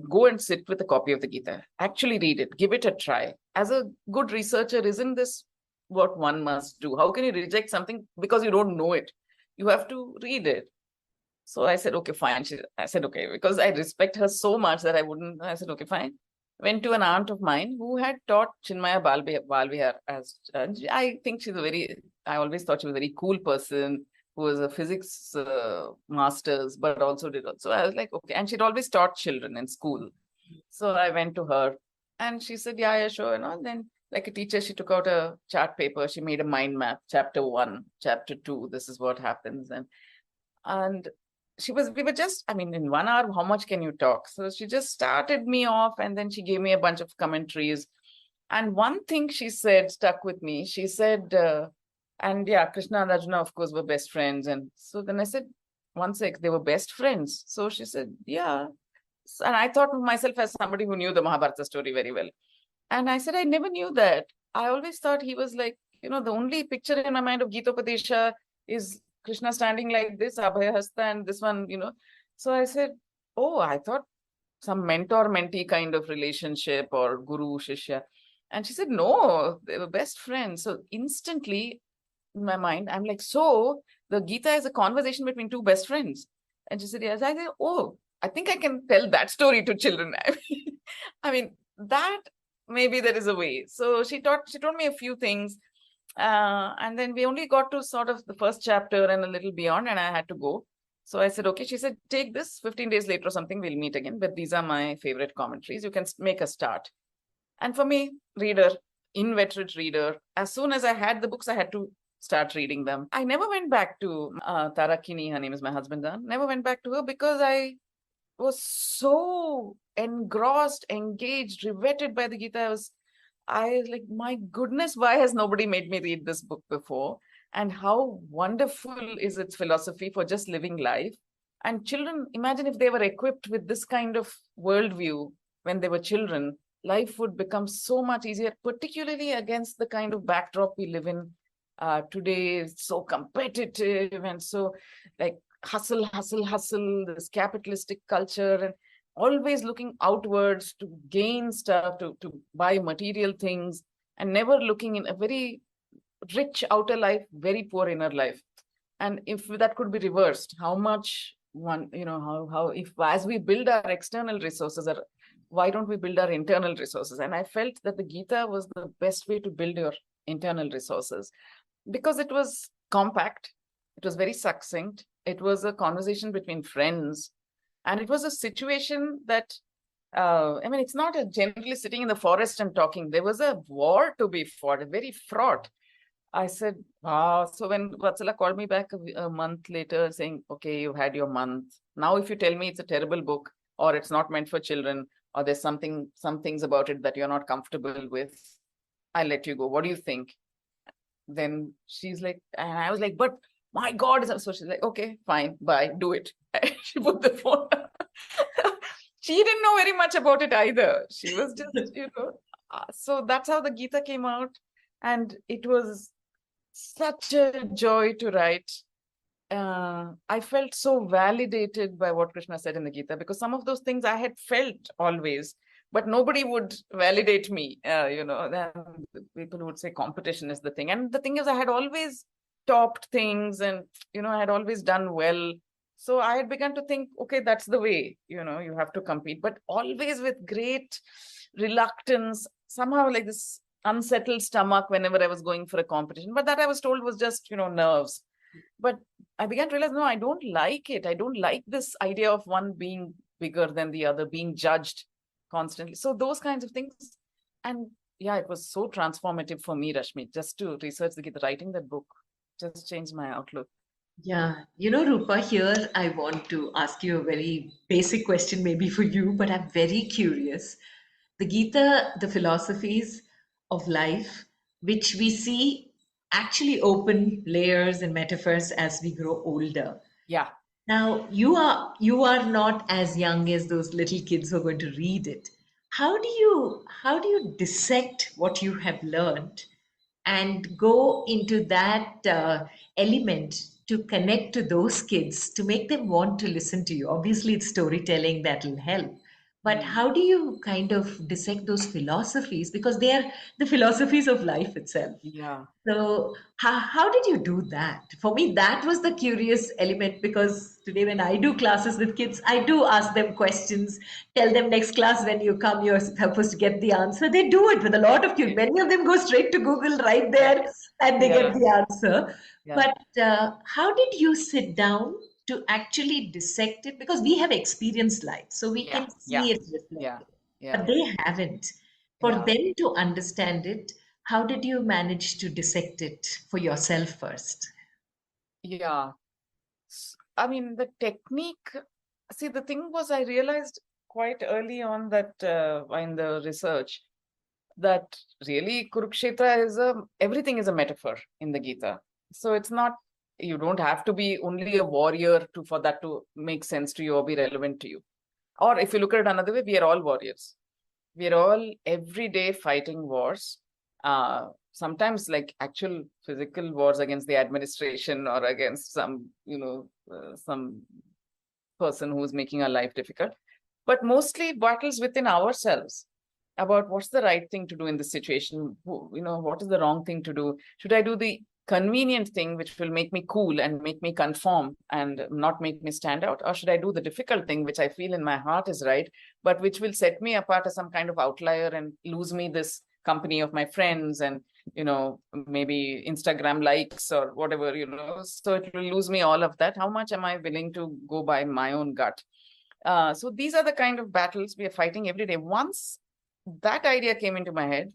go and sit with a copy of the Gita. Actually read it. Give it a try. As a good researcher, isn't this what one must do? How can you reject something because you don't know it? You have to read it. So I said, okay, fine. I said, okay, because I respect her so much that I said, okay, fine. Went to an aunt of mine who had taught Chinmaya Balvihar as, I think I always thought she was a very cool person who was a physics master's, but also did. So I was like, okay. And she'd always taught children in school. So I went to her and she said, yeah, sure. And all. Then like a teacher, she took out a chart paper. She made a mind map, chapter 1, chapter 2. This is what happens. And we were just, in 1 hour, how much can you talk? So she just started me off and then she gave me a bunch of commentaries. And one thing she said stuck with me. She said, and yeah, Krishna and Arjuna, of course, were best friends. And so then I said, one sec, they were best friends. So she said, yeah. And I thought of myself as somebody who knew the Mahabharata story very well. And I said, I never knew that. I always thought he was like, the only picture in my mind of Gitopadesha is Krishna standing like this, Abhaya Hasta, and this one, So I said, oh, I thought some mentor-mentee kind of relationship or guru-shishya. And she said, no, they were best friends. So instantly, in my mind, I'm like, so the Gita is a conversation between two best friends. And she said, yes. I said, oh, I think I can tell that story to children. That maybe there is a way. So she told me a few things. And then we only got to sort of the first chapter and a little beyond, and I had to go. So I said, okay. She said, take this 15 days later or something, we'll meet again. But these are my favorite commentaries. You can make a start. And for me, inveterate reader, as soon as I had the books, I had to start reading them. I never went back to Tarakini, her name is my husband's aunt, never went back to her because I was so engrossed, engaged, riveted by the Gita. I was like, my goodness, why has nobody made me read this book before? And how wonderful is its philosophy for just living life. And children, imagine if they were equipped with this kind of worldview when they were children, life would become so much easier, particularly against the kind of backdrop we live in today. It's so competitive and so like hustle, this capitalistic culture, and always looking outwards to gain stuff, to buy material things, and never looking in a very rich outer life, very poor inner life. And if that could be reversed, how much if as we build our external resources, why don't we build our internal resources? And I felt that the Gita was the best way to build your internal resources because it was compact, it was very succinct, it was a conversation between friends, and it was a situation that, it's not generally sitting in the forest and talking. There was a war to be fought, very fraught. I said, wow. So when Vatsala called me back a month later saying, okay, you had your month. Now, if you tell me it's a terrible book or it's not meant for children or there's some things about it that you're not comfortable with, I'll let you go. What do you think? Then she's like, and I was like, but My God. So she's like, okay, fine, bye, do it. She put the phone down. She didn't know very much about it either. She was just, so that's how the Gita came out. And it was such a joy to write. I felt so validated by what Krishna said in the Gita, because some of those things I had felt always, but nobody would validate me. Then people would say competition is the thing. And the thing is, I had always topped things, and, I had always done well. So I had begun to think, okay, that's the way, you have to compete, but always with great reluctance, somehow like this unsettled stomach whenever I was going for a competition. But that I was told was just, nerves. But I began to realize, no, I don't like it. I don't like this idea of one being bigger than the other, being judged constantly. So those kinds of things. And yeah, it was so transformative for me, Rashmi, just to research the Gita. Writing that book just changed my outlook. Yeah, Rupa, here I want to ask you a very basic question, maybe for you, but I'm very curious. The Gita, the philosophies of life, which we see actually open layers and metaphors as we grow older. Yeah. Now, you are not as young as those little kids who are going to read it. How do you dissect what you have learned and go into that element to connect to those kids to make them want to listen to you? Obviously, it's storytelling that will help. But how do you kind of dissect those philosophies? Because they are the philosophies of life itself. Yeah. So, how did you do that? For me, that was the curious element, because today, when I do classes with kids, I do ask them questions, tell them next class when you come, you're supposed to get the answer. They do it with a lot of curiosity. Many of them go straight to Google right there and they get the answer. Yeah. But how did you sit down to actually dissect it? Because we have experienced life, so we can see it reflected. But they haven't. For them to understand it, how did you manage to dissect it for yourself first? Yeah. I mean, the technique, see, the thing was, I realized quite early on that in the research, that really Kurukshetra everything is a metaphor in the Gita. So it's not, you don't have to be only a warrior for that to make sense to you or be relevant to you. Or if you look at it another way, we are all warriors. We are all every day fighting wars. Sometimes like actual physical wars against the administration or against some, some person who's making our life difficult, but mostly battles within ourselves about what's the right thing to do in this situation. What is the wrong thing to do? Should I do the convenient thing, which will make me cool and make me conform and not make me stand out? Or should I do the difficult thing, which I feel in my heart is right, but which will set me apart as some kind of outlier and lose me this company of my friends and, maybe Instagram likes or whatever, so it will lose me all of that. How much am I willing to go by my own gut? So these are the kind of battles we are fighting every day. Once that idea came into my head,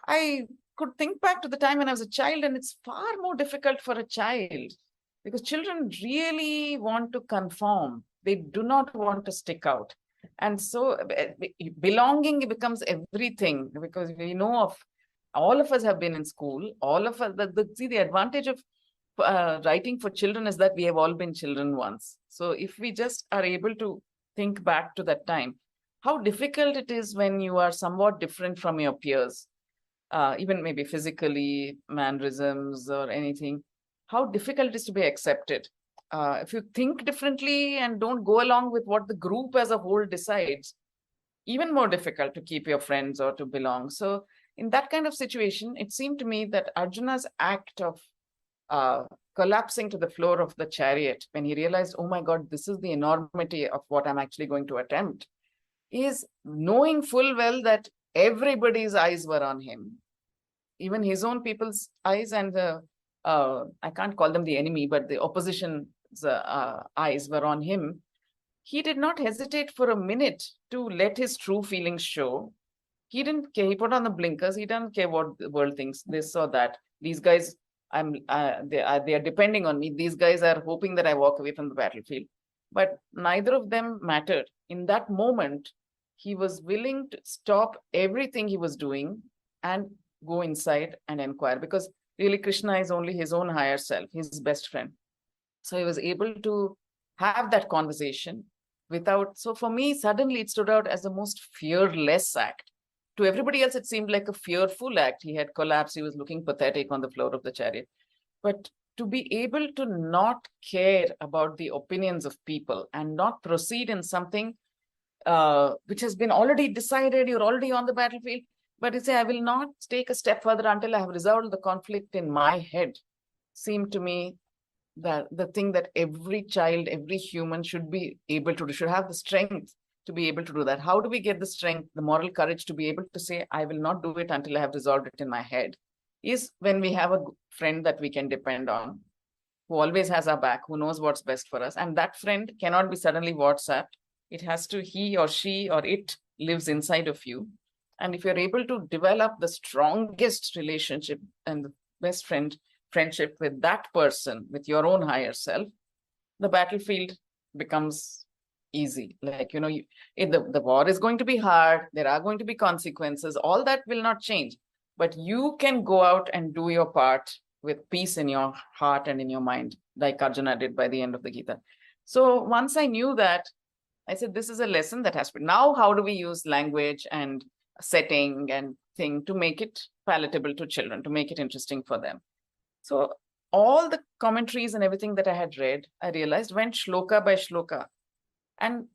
I could think back to the time when I was a child, and it's far more difficult for a child because children really want to conform. They do not want to stick out. And so belonging becomes everything, because we know of, all of us have been in school, all of us, see, the advantage of writing for children is that we have all been children once. So if we just are able to think back to that time, how difficult it is when you are somewhat different from your peers, even maybe physically, mannerisms or anything, how difficult it is to be accepted. If you think differently and don't go along with what the group as a whole decides, even more difficult to keep your friends or to belong. So in that kind of situation, it seemed to me that Arjuna's act of collapsing to the floor of the chariot when he realized, oh my God, this is the enormity of what I'm actually going to attempt, is knowing full well that everybody's eyes were on him, even his own people's eyes, and I can't call them the enemy, but the opposition's eyes were on him. He did not hesitate for a minute to let his true feelings show. He didn't care. He put on the blinkers. He doesn't care what the world thinks, this or that. These guys, they are depending on me. These guys are hoping that I walk away from the battlefield. But neither of them mattered. In that moment, he was willing to stop everything he was doing and go inside and inquire, because really Krishna is only his own higher self, his best friend. So I was able to have that conversation without, so for me, suddenly it stood out as the most fearless act. To everybody else, it seemed like a fearful act. He had collapsed. He was looking pathetic on the floor of the chariot. But to be able to not care about the opinions of people and not proceed in something which has been already decided, you're already on the battlefield, but you say, I will not take a step further until I have resolved the conflict in my head, seemed to me that the thing that every child, every human should be able to do, should have the strength to be able to do that. How do we get the strength, the moral courage to be able to say, I will not do it until I have resolved it in my head? Is when we have a friend that we can depend on, who always has our back, who knows what's best for us. And that friend cannot be suddenly WhatsApped. It has to, he or she or it lives inside of you. And if you're able to develop the strongest relationship and the best friendship with that person, with your own higher self, the battlefield becomes easy. Like, the war is going to be hard. There are going to be consequences. All that will not change. But you can go out and do your part with peace in your heart and in your mind, like Arjuna did by the end of the Gita. So once I knew that, I said, this is a lesson that has to be. Now, how do we use language and setting and thing to make it palatable to children, to make it interesting for them? So all the commentaries and everything that I had read, I realized went shloka by shloka. And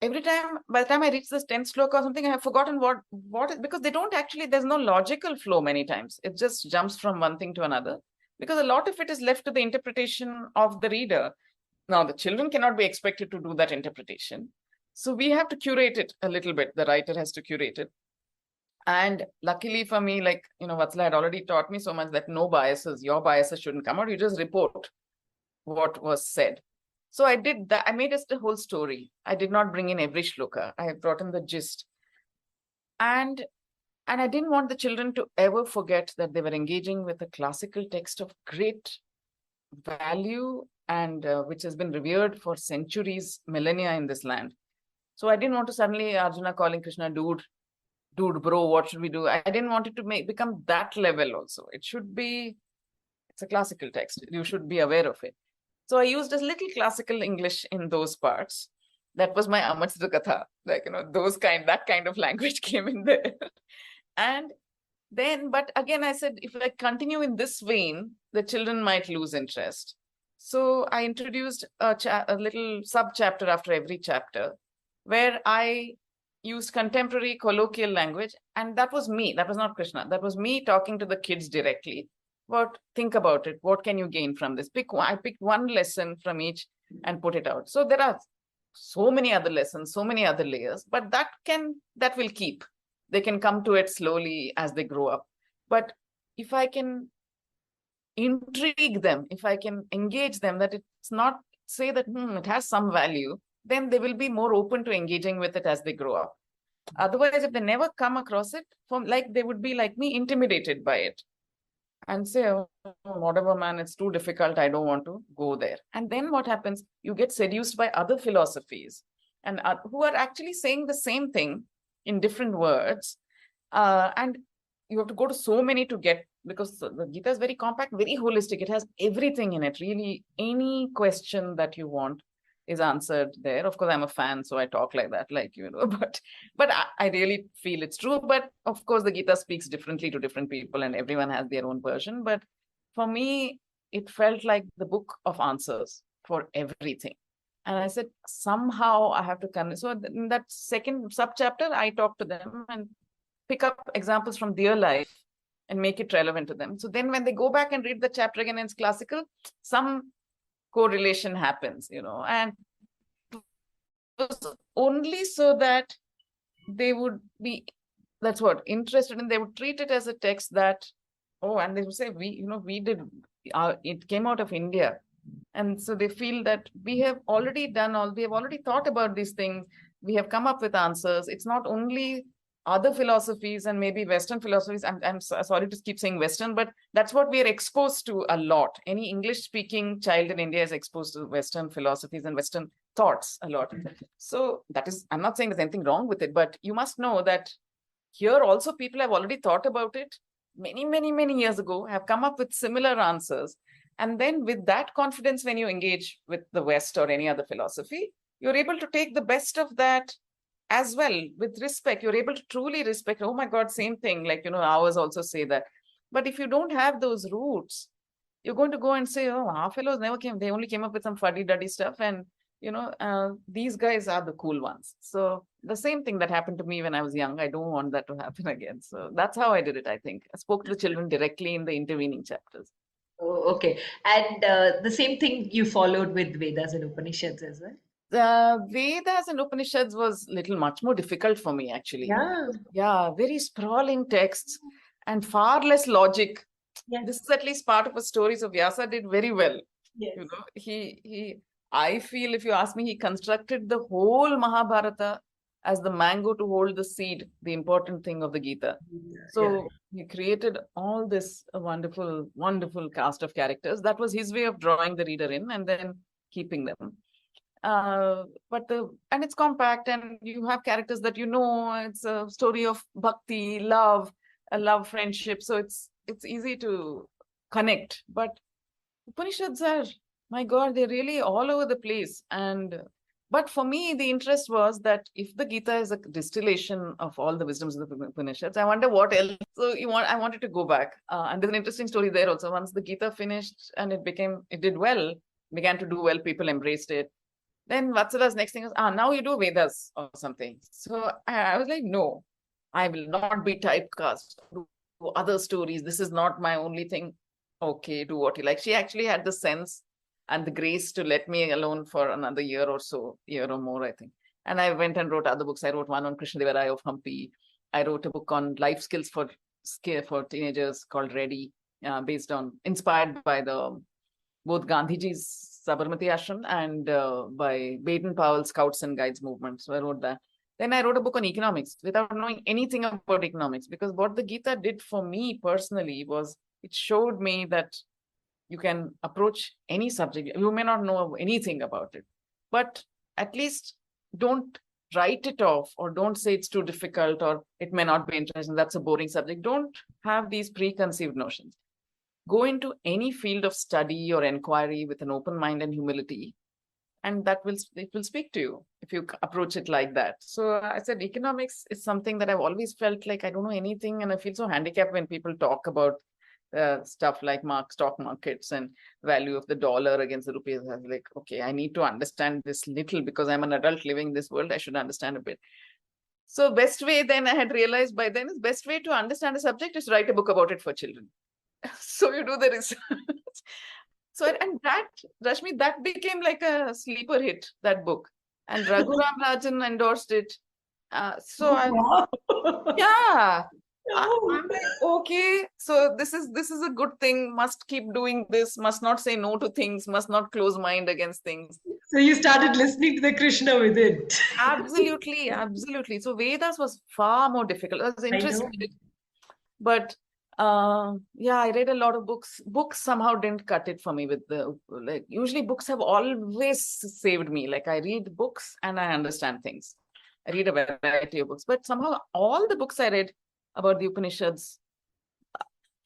every time, by the time I reached this 10th shloka or something, I have forgotten what because they don't actually, there's no logical flow many times. It just jumps from one thing to another, because a lot of it is left to the interpretation of the reader. Now, the children cannot be expected to do that interpretation. So we have to curate it a little bit. The writer has to curate it. And luckily for me, like, Vatsala had already taught me so much that no biases, your biases shouldn't come out. You just report what was said. So I did that. I made us the whole story. I did not bring in every shloka. I have brought in the gist. And I didn't want the children to ever forget that they were engaging with a classical text of great value and which has been revered for centuries, millennia in this land. So I didn't want to suddenly Arjuna calling Krishna, dude, bro, what should we do? I didn't want it to become that level also. It should be, it's a classical text. You should be aware of it. So I used a little classical English in those parts. That was my Amatsudha Katha. Like, that kind of language came in there. And then, but again, I said, if I continue in this vein, the children might lose interest. So I introduced a little sub-chapter after every chapter, where I used contemporary colloquial language. And that was me. That was not Krishna. That was me talking to the kids directly. Think about it. What can you gain from this? I picked one lesson from each and put it out. So there are so many other lessons, so many other layers, but that will keep. They can come to it slowly as they grow up. But if I can intrigue them, if I can engage them, that it's not say that it has some value, then they will be more open to engaging with it as they grow up. Otherwise, if they never come across it, they would be like me, intimidated by it. And say, oh, whatever, man, it's too difficult. I don't want to go there. And then what happens? You get seduced by other philosophies and who are actually saying the same thing in different words. And you have to go to so many to get, because the Gita is very compact, very holistic. It has everything in it. Really, any question that you want is answered there. Of course, I'm a fan, so I talk like that, but I really feel it's true. But of course, the Gita speaks differently to different people and everyone has their own version. But for me, it felt like the book of answers for everything. And I said, somehow I have to come. So in that second sub-chapter, I talk to them and pick up examples from their life and make it relevant to them. So then when they go back and read the chapter again, it's classical, some correlation happens, and it was only so that they would be, that's what, interested in, they would treat it as a text that, and they would say, we did, it came out of India. And so they feel that we have already thought about these things. We have come up with answers. It's not only other philosophies and maybe Western philosophies. I'm sorry to keep saying Western, but that's what we are exposed to a lot. Any English-speaking child in India is exposed to Western philosophies and Western thoughts a lot. So that is, I'm not saying there's anything wrong with it, but you must know that here also people have already thought about it many, many, many years ago, have come up with similar answers. And then with that confidence, when you engage with the West or any other philosophy, you're able to take the best of that as well with respect. You're able to truly respect. Oh my God, same thing. Like, ours also say that. But if you don't have those roots, you're going to go and say, oh, our fellows never came. They only came up with some fuddy-duddy stuff. And, these guys are the cool ones. So the same thing that happened to me when I was young, I don't want that to happen again. So that's how I did it, I think. I spoke to the children directly in the intervening chapters. Oh, okay. And the same thing you followed with Vedas and Upanishads as well? The Vedas and Upanishads was much more difficult for me, actually. Yeah. Yeah, very sprawling texts and far less logic. Yes. This is at least part of a story. So Vyasa did very well. Yes. I feel, if you ask me, he constructed the whole Mahabharata as the mango to hold the seed, the important thing of the Gita. So he created all this wonderful, wonderful cast of characters. That was his way of drawing the reader in and then keeping them. And it's compact, and you have characters that it's a story of bhakti, love, friendship. So it's easy to connect. But Upanishads are, my God, they're really all over the place. But for me, the interest was that if the Gita is a distillation of all the wisdoms of the Upanishads, I wonder what else. So I wanted to go back. And there's an interesting story there also. Once the Gita finished and it did well, began to do well, people embraced it. Then Vatsala's next thing was, now you do Vedas or something. So I was like, no, I will not be typecast. Do other stories. This is not my only thing. Okay, do what you like. She actually had the sense and the grace to let me alone for another year or more, I think. And I went and wrote other books. I wrote one on Krishnadevaraya of Hampi. I wrote a book on life skills for teenagers called Ready, inspired by both Gandhiji's Sabarmati Ashram and by Baden-Powell's Scouts and Guides movement. So I wrote that. Then I wrote a book on economics without knowing anything about economics, because what the Gita did for me personally was it showed me that you can approach any subject. You may not know anything about it, but at least don't write it off, or don't say it's too difficult, or it may not be interesting. That's a boring subject. Don't have these preconceived notions. Go into any field of study or inquiry with an open mind and humility, and it will speak to you if you approach it like that. So I said economics is something that I've always felt like I don't know anything, and I feel so handicapped when people talk about stuff like stock markets and value of the dollar against the rupee. I was like, okay, I need to understand this little, because I'm an adult living in this world. I should understand a bit. So best way then, I had realized by then, is best way to understand a subject is write a book about it for children. So you do the research. And that, Rashmi, that became like a sleeper hit, that book. And Raghuram Rajan endorsed it. Yeah. I'm like, okay, so this is a good thing, must keep doing this, must not say no to things, must not close mind against things. So you started listening to the Krishna within. Absolutely, absolutely. So Vedas was far more difficult. I was interested, but I read a lot of books. Books somehow didn't cut it for me usually books have always saved me. Like, I read books and I understand things. I read a variety of books, but somehow all the books I read about the Upanishads,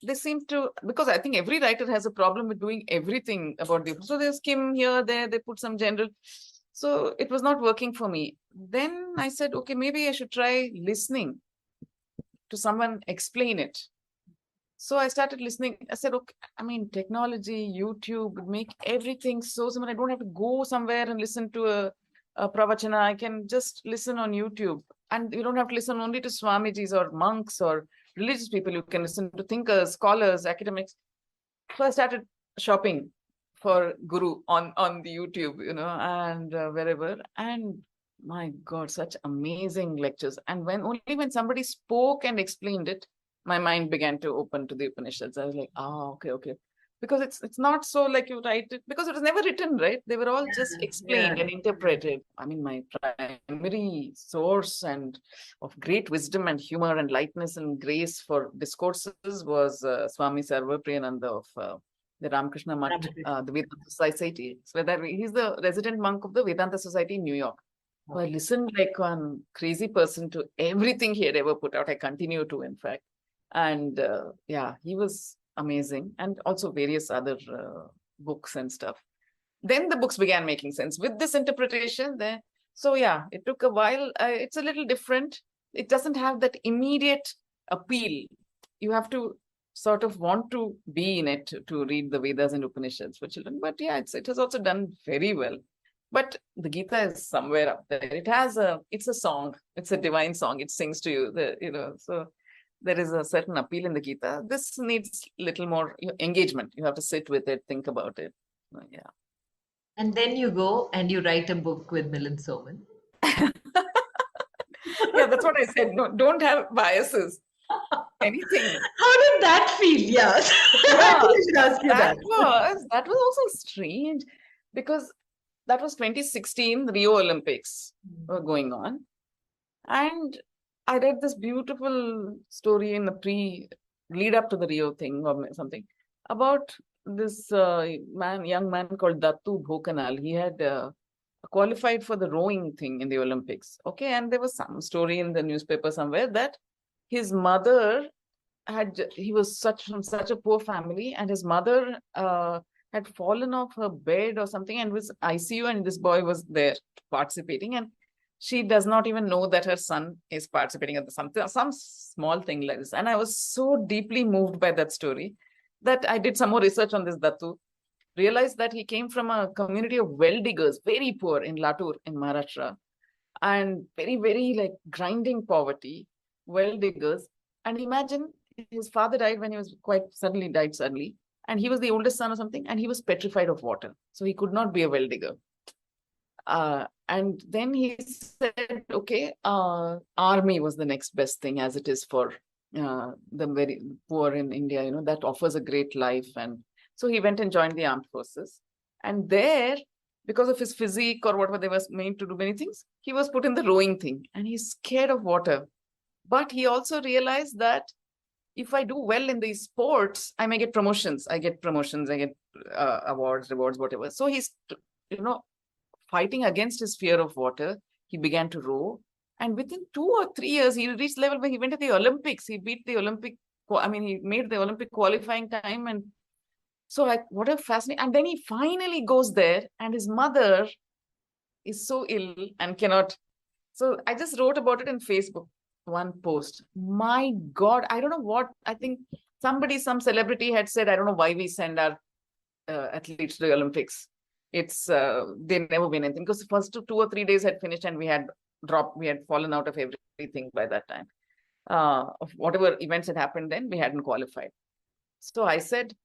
they seem to, because I think every writer has a problem with doing everything about the Upanishads. So they skim here, there, they put some general. So it was not working for me. Then I said, okay, maybe I should try listening to someone explain it. So I started listening. I said, okay, technology, YouTube would make everything so simple. I don't have to go somewhere and listen to a pravachana. I can just listen on YouTube. And you don't have to listen only to Swamijis or monks or religious people. You can listen to thinkers, scholars, academics. So I started shopping for Guru on the YouTube, and wherever. And my God, such amazing lectures. And only when somebody spoke and explained it, my mind began to open to the Upanishads. I was like, okay. Because it's not so like you write it, because it was never written, right? They were all just explained and interpreted. My primary source and of great wisdom and humor and lightness and grace for discourses was Swami Sarvapriyananda of the Ramakrishna Mutt, the Vedanta Society. So he's the resident monk of the Vedanta Society in New York. So I listened like one crazy person to everything he had ever put out. I continue to, in fact. And he was amazing. And also various other books and stuff. Then the books began making sense with this interpretation there. So yeah, it took a while. It's a little different. It doesn't have that immediate appeal. You have to sort of want to be in it to read the Vedas and Upanishads for children. But yeah, it has also done very well. But the Gita is somewhere up there. It's a song. It's a divine song. It sings to you, so there is a certain appeal in the Gita. This needs little more engagement. You have to sit with it, think about it. Yeah. And then you go and you write a book with Milind Soman. Yeah, that's what I said. No, don't have biases. Anything. How did that feel? Yes. Yeah, I should ask you that was also strange because that was 2016, Rio Olympics were going on. And I read this beautiful story in the lead up to the Rio thing or something about this young man called Dattu Bhokanal. He had qualified for the rowing thing in the Olympics. Okay, and there was some story in the newspaper somewhere that his mother he was from such a poor family, and his mother had fallen off her bed or something and was ICU, and this boy was there participating, and she does not even know that her son is participating at some small thing like this. And I was so deeply moved by that story that I did some more research on this Dattu, realized that he came from a community of well diggers, very poor in Latur in Maharashtra, and very, very like grinding poverty, well diggers. And imagine his father died when he was died suddenly. And he was the oldest son or something, and he was petrified of water. So he could not be a well digger. And then he said, okay, army was the next best thing, as it is for the very poor in India, that offers a great life. And so he went and joined the armed forces. And there, because of his physique or whatever, they were made to do many things, he was put in the rowing thing, and he's scared of water. But he also realized that if I do well in these sports, I may get promotions. I get awards, rewards, whatever. So he's, fighting against his fear of water. He began to row. And within 2 or 3 years, he reached the level where he went to the Olympics. He beat the he made the Olympic qualifying time. And so what a fascinating. And then he finally goes there, and his mother is so ill and cannot. So I just wrote about it in Facebook. One post. My God, I don't know what, I think some celebrity had said, I don't know why we send our athletes to the Olympics. They never win anything, because the first 2 or 3 days had finished and we had fallen out of everything by that time. Of whatever events had happened then, we hadn't qualified. So I said,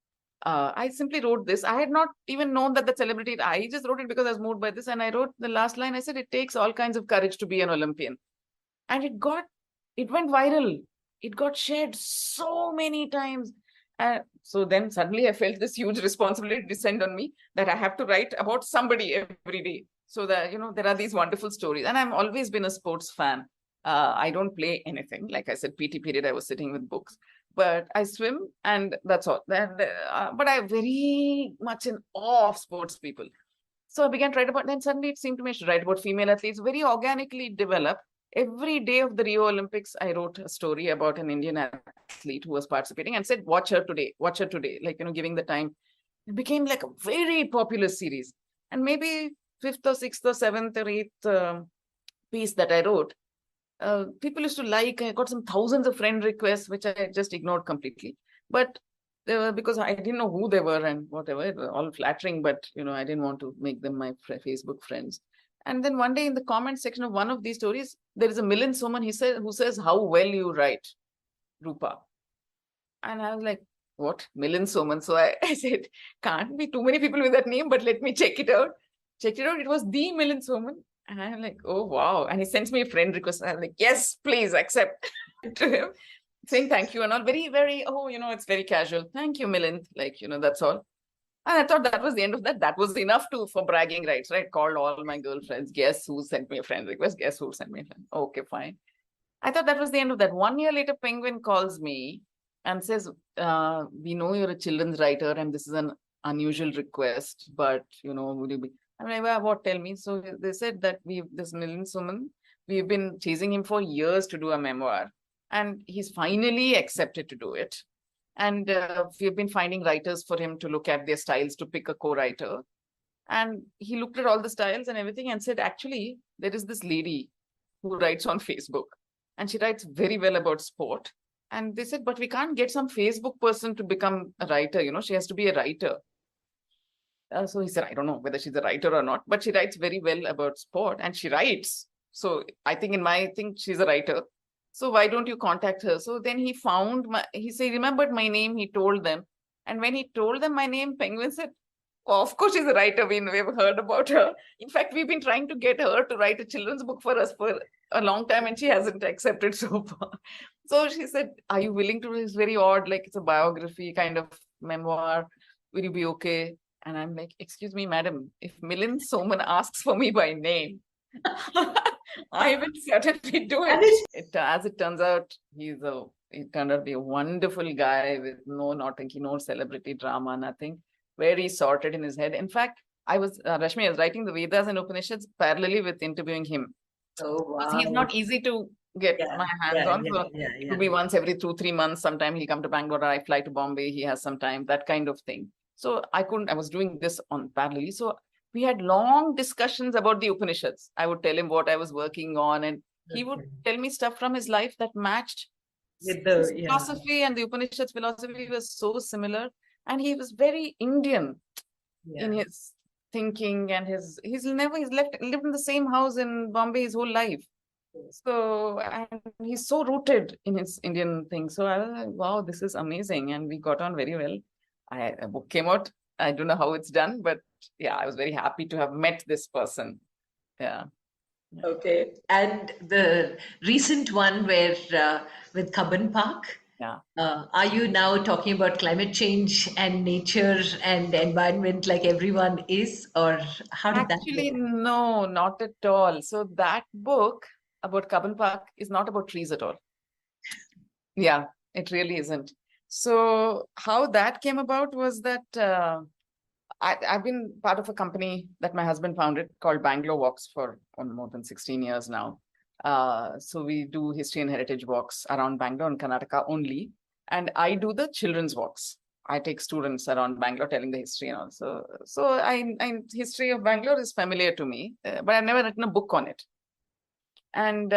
I simply wrote this. I had not even known that the celebrity, I just wrote it because I was moved by this. And I wrote the last line. I said, it takes all kinds of courage to be an Olympian. And it went viral. It got shared so many times. So then suddenly I felt this huge responsibility descend on me that I have to write about somebody every day. So that, there are these wonderful stories. And I've always been a sports fan. I don't play anything. Like I said, PT period, I was sitting with books. But I swim, and that's all. But I'm very much in awe of sports people. So I began to write about, then suddenly it seemed to me I should write about female athletes, very organically developed. Every day of the Rio Olympics, I wrote a story about an Indian athlete who was participating and said, watch her today, like, giving the time. It became like a very popular series. And maybe 5th or 6th or 7th or 8th piece that I wrote, people used to like. I got some thousands of friend requests, which I just ignored completely. But because I didn't know who they were and whatever, it was all flattering, but, I didn't want to make them my Facebook friends. And then one day in the comment section of one of these stories, there is a Milind Soman, who says, how well you write, Roopa. And I was like, what? Milind Soman? So I said, can't be too many people with that name, but let me check it out. Checked it out. It was the Milind Soman. And I'm like, oh, wow. And he sends me a friend request. I'm like, yes, please accept to him, saying thank you and all. Very, very, it's very casual. Thank you, Milind. Like, that's all. And I thought that was the end of that. That was enough for bragging rights, right? Called all my girlfriends. Guess who sent me a friend request? Guess who sent me a friend? Okay, fine. I thought that was the end of that. 1 year later, Penguin calls me and says, we know you're a children's writer and this is an unusual request, but, would you be... I'm like, well, what? Tell me. So they said that this Milind Soman, we've been chasing him for years to do a memoir, and he's finally accepted to do it. And we've been finding writers for him to look at their styles to pick a co-writer. And he looked at all the styles and everything and said, actually, there is this lady who writes on Facebook and she writes very well about sport. And they said, but we can't get some Facebook person to become a writer. She has to be a writer. So he said, I don't know whether she's a writer or not, but she writes very well about sport and she writes. So I think she's a writer. So why don't you contact her? So then he remembered my name, he told them. And when he told them my name, Penguin said, oh, of course she's a writer. We've heard about her. In fact, we've been trying to get her to write a children's book for us for a long time and she hasn't accepted so far. So she said, are you willing to? It's very odd, like it's a biography kind of memoir. Will you be okay? And I'm like, excuse me, madam, if Milind Soman asks for me by name, I will certainly do it. As it turns out, he turned out to be a wonderful guy with no celebrity drama, nothing. Very sorted in his head. In fact, Rashmi, I was writing the Vedas and Upanishads parallelly with interviewing him. Oh, wow. Because he's not easy to get my hands on. It will be once every 2-3 months. Sometime he'll come to Bangalore, I fly to Bombay, he has some time, that kind of thing. So I was doing this on parallelly. So we had long discussions about the Upanishads. I would tell him what I was working on and he would tell me stuff from his life that matched. With his philosophy and the Upanishads philosophy was so similar. And he was very Indian in his thinking and he's lived in the same house in Bombay his whole life. So, and he's so rooted in his Indian thing. So I was like, wow, this is amazing. And we got on very well. A book came out. I don't know how it's done, but I was very happy to have met this person. Yeah. Okay. And the recent one where with CubbonPark. Yeah. Are you now talking about climate change and nature and environment like everyone is, or how did that Actually, no, not at all. So that book about CubbonPark is not about trees at all. Yeah, it really isn't. So how that came about was that I've been part of a company that my husband founded called Bangalore Walks for more than 16 years now. So we do history and heritage walks around Bangalore and Karnataka only. And I do the children's walks. I take students around Bangalore telling the history and all. So history of Bangalore is familiar to me, but I've never written a book on it. And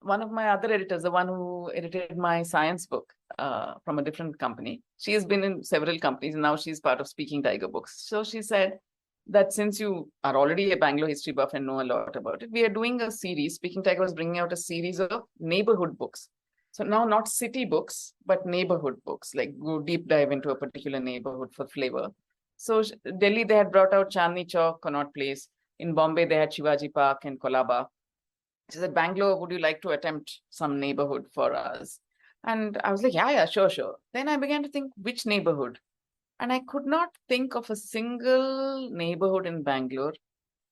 one of my other editors, the one who edited my science book from a different company, she has been in several companies and now she's part of Speaking Tiger Books. So she said that since you are already a Bangalore history buff and know a lot about it, we are doing a series. Speaking Tiger was bringing out a series of neighborhood books. So now not city books, but neighborhood books, like go deep dive into a particular neighborhood for flavor. So Delhi, they had brought out Chandni Chowk, Connaught Place. In Bombay, they had Shivaji Park and Kolaba. She said, Bangalore, would you like to attempt some neighborhood for us? And I was like, yeah, sure. Then I began to think, which neighborhood? And I could not think of a single neighborhood in Bangalore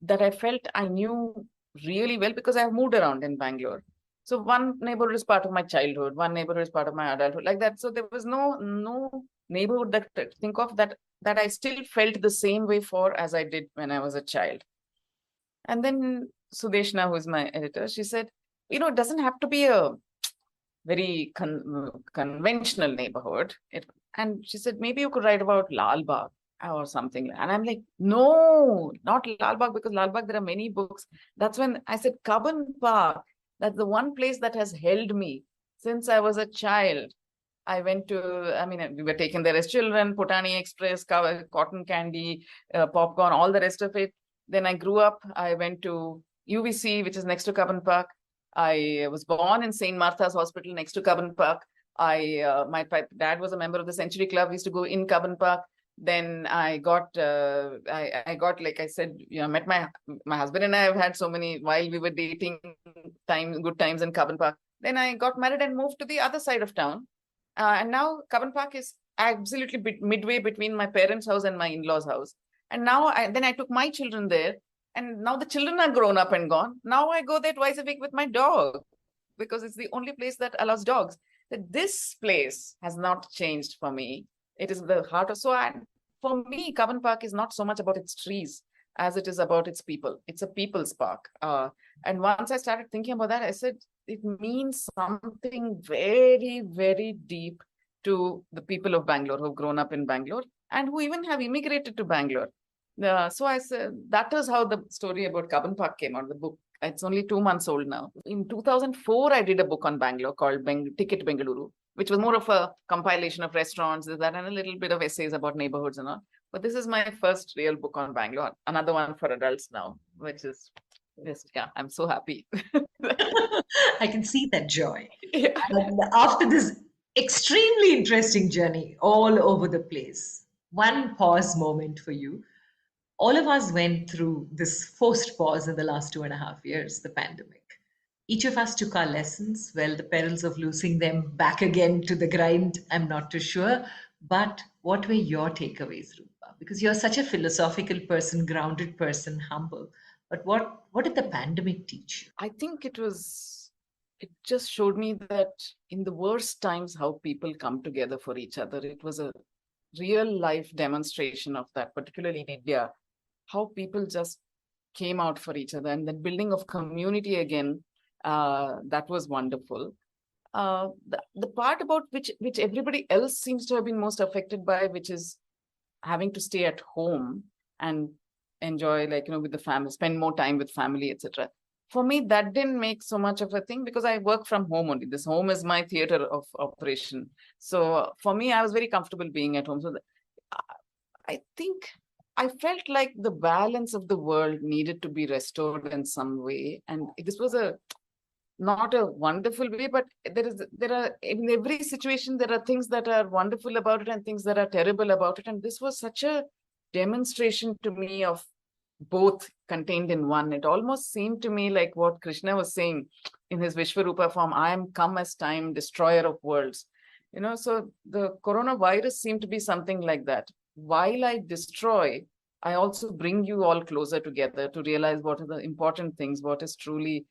that I felt I knew really well because I've moved around in Bangalore. So one neighborhood is part of my childhood, one neighborhood is part of my adulthood, like that. So there was no neighborhood that I think of that I still felt the same way for as I did when I was a child. And then Sudeshna, who is my editor, she said, it doesn't have to be a very conventional neighborhood. And she said, maybe you could write about Lal Bagh or something. And I'm like, no, not Lal Bagh, because Lal Bagh, there are many books. That's when I said, CubbonPark. That's the one place that has held me since I was a child. I went to, we were taken there as children, Potani Express, cotton candy, popcorn, all the rest of it. Then I grew up, I went to UVC, which is next to CubbonPark. I was born in St. Martha's Hospital next to CubbonPark. My dad was a member of the Century Club. We used to go in CubbonPark. Then I got, like I said, met my husband and I have had so many, while we were dating, good times in CubbonPark. Then I got married and moved to the other side of town. And now CubbonPark is absolutely midway between my parents' house and my in-laws' house. And now I took my children there. And now the children are grown up and gone. Now I go there twice a week with my dog because it's the only place that allows dogs. That this place has not changed for me. It is the heart of, for me, CubbonPark is not so much about its trees as it is about its people. It's a people's park. And once I started thinking about that, I said, it means something very, very deep to the people of Bangalore who've grown up in Bangalore and who even have immigrated to Bangalore. So I said, that is how the story about CubbonPark came out, the book. It's only 2 months old now. In 2004, I did a book on Bangalore called Ticket Bengaluru, which was more of a compilation of restaurants, this, that, and a little bit of essays about neighborhoods and all. But this is my first real book on Bangalore. Another one for adults now, which is just, yeah, I'm so happy. I can see that joy. Yeah. And after this extremely interesting journey all over the place, one pause moment for you. All of us went through this forced pause in the last 2.5 years, the pandemic. Each of us took our lessons. Well, the perils of losing them back again to the grind, I'm not too sure. But what were your takeaways, Rupa? Because you're such a philosophical person, grounded person, humble. But what did the pandemic teach you? I think it just showed me that in the worst times, how people come together for each other. It was a real life demonstration of that, particularly in India, how people just came out for each other, and the building of community again, that was wonderful. The part about which everybody else seems to have been most affected by, which is having to stay at home and enjoy, like, with the family, spend more time with family, etc. For me, that didn't make so much of a thing because I work from home only. This home is my theater of operation. So for me, I was very comfortable being at home. So I think I felt like the balance of the world needed to be restored in some way. And this was not a wonderful way, but there are in every situation, there are things that are wonderful about it and things that are terrible about it. And this was such a demonstration to me of both contained in one. It almost seemed to me like what Krishna was saying in his Vishwarupa form, I am come as time, destroyer of worlds. So the coronavirus seemed to be something like that. While I destroy, I also bring you all closer together to realize what are the important things, what is truly.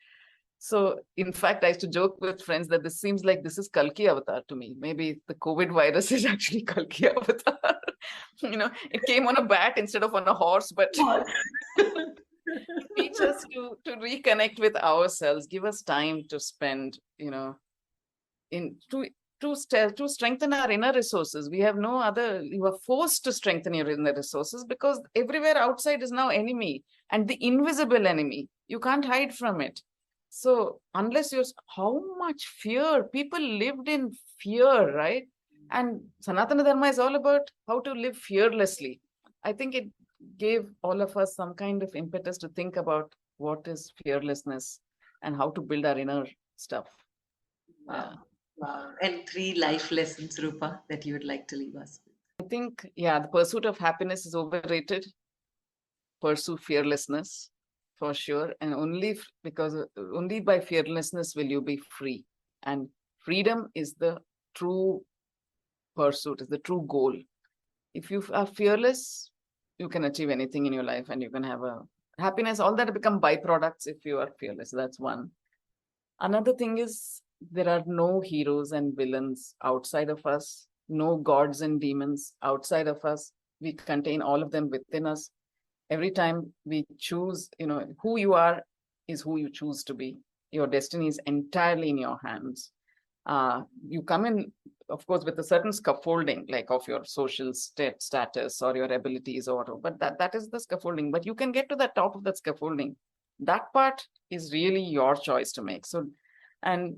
So in fact, I used to joke with friends that this seems like this is Kalki Avatar to me. Maybe the COVID virus is actually Kalki Avatar. It came on a bat instead of on a horse, but teach us to reconnect with ourselves, give us time to spend, to strengthen our inner resources. We have no other, you are forced to strengthen your inner resources because everywhere outside is now enemy, and the invisible enemy. You can't hide from it. So unless how much fear, people lived in fear, right? And Sanatana Dharma is all about how to live fearlessly. I think it gave all of us some kind of impetus to think about what is fearlessness and how to build our inner stuff. Wow. Wow. And 3 life lessons, Rupa, that you would like to leave us with. I think, the pursuit of happiness is overrated. Pursue fearlessness for sure. And only by fearlessness will you be free. And freedom is the true pursuit, is the true goal. If you are fearless, you can achieve anything in your life and you can have a happiness. All that become byproducts if you are fearless. That's one. Another thing is there are no heroes and villains outside of us, no gods and demons outside of us. We contain all of them within us. Every time we choose, who you are is who you choose to be. Your destiny is entirely in your hands. You come in, of course, with a certain scaffolding, like of your social status or your abilities, but that is the scaffolding. But you can get to the top of that scaffolding. That part is really your choice to make. So, and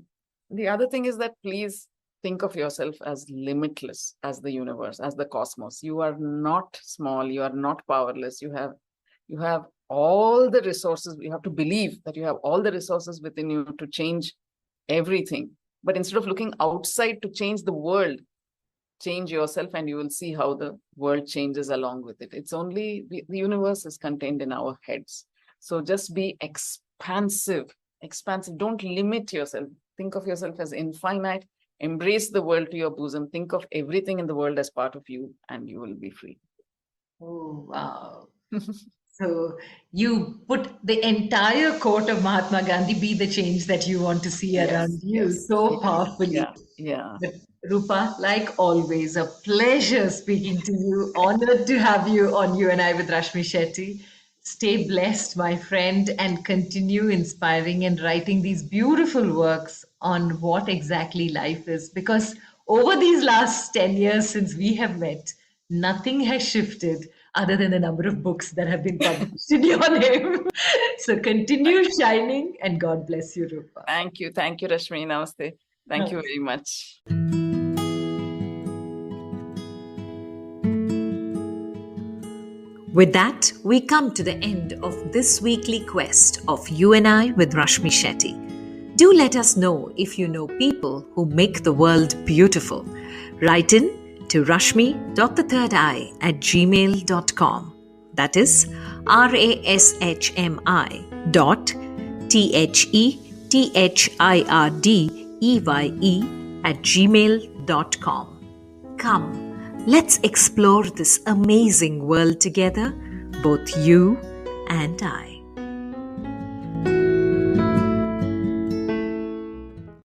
the other thing is that please think of yourself as limitless, as the universe, as the cosmos. You are not small. You are not powerless. You have all the resources. You have to believe that you have all the resources within you to change everything. But instead of looking outside to change the world, change yourself and you will see how the world changes along with it. It's only the universe is contained in our heads. So just be expansive. Don't limit yourself. Think of yourself as infinite. Embrace the world to your bosom. Think of everything in the world as part of you and you will be free. Oh, wow. So you put the entire quote of Mahatma Gandhi, be the change that you want to see around you, so powerfully. Yeah. But Rupa, like always, a pleasure speaking to you. Honored to have you on You and I with Rashmi Shetty. Stay blessed, my friend, and continue inspiring and writing these beautiful works on what exactly life is. Because over these last 10 years since we have met, nothing has shifted other than the number of books that have been published in your name. So continue shining, and God bless you, Roopa. Thank you, Rashmi. Namaste. Thank you very much. With that, we come to the end of this weekly quest of You and I with Rashmi Shetty. Do let us know if you know people who make the world beautiful. Write in to rashmi.thethirdeye@gmail.com. That is rashmi.thirddeye@gmail.com. Come, let's explore this amazing world together, both you and I.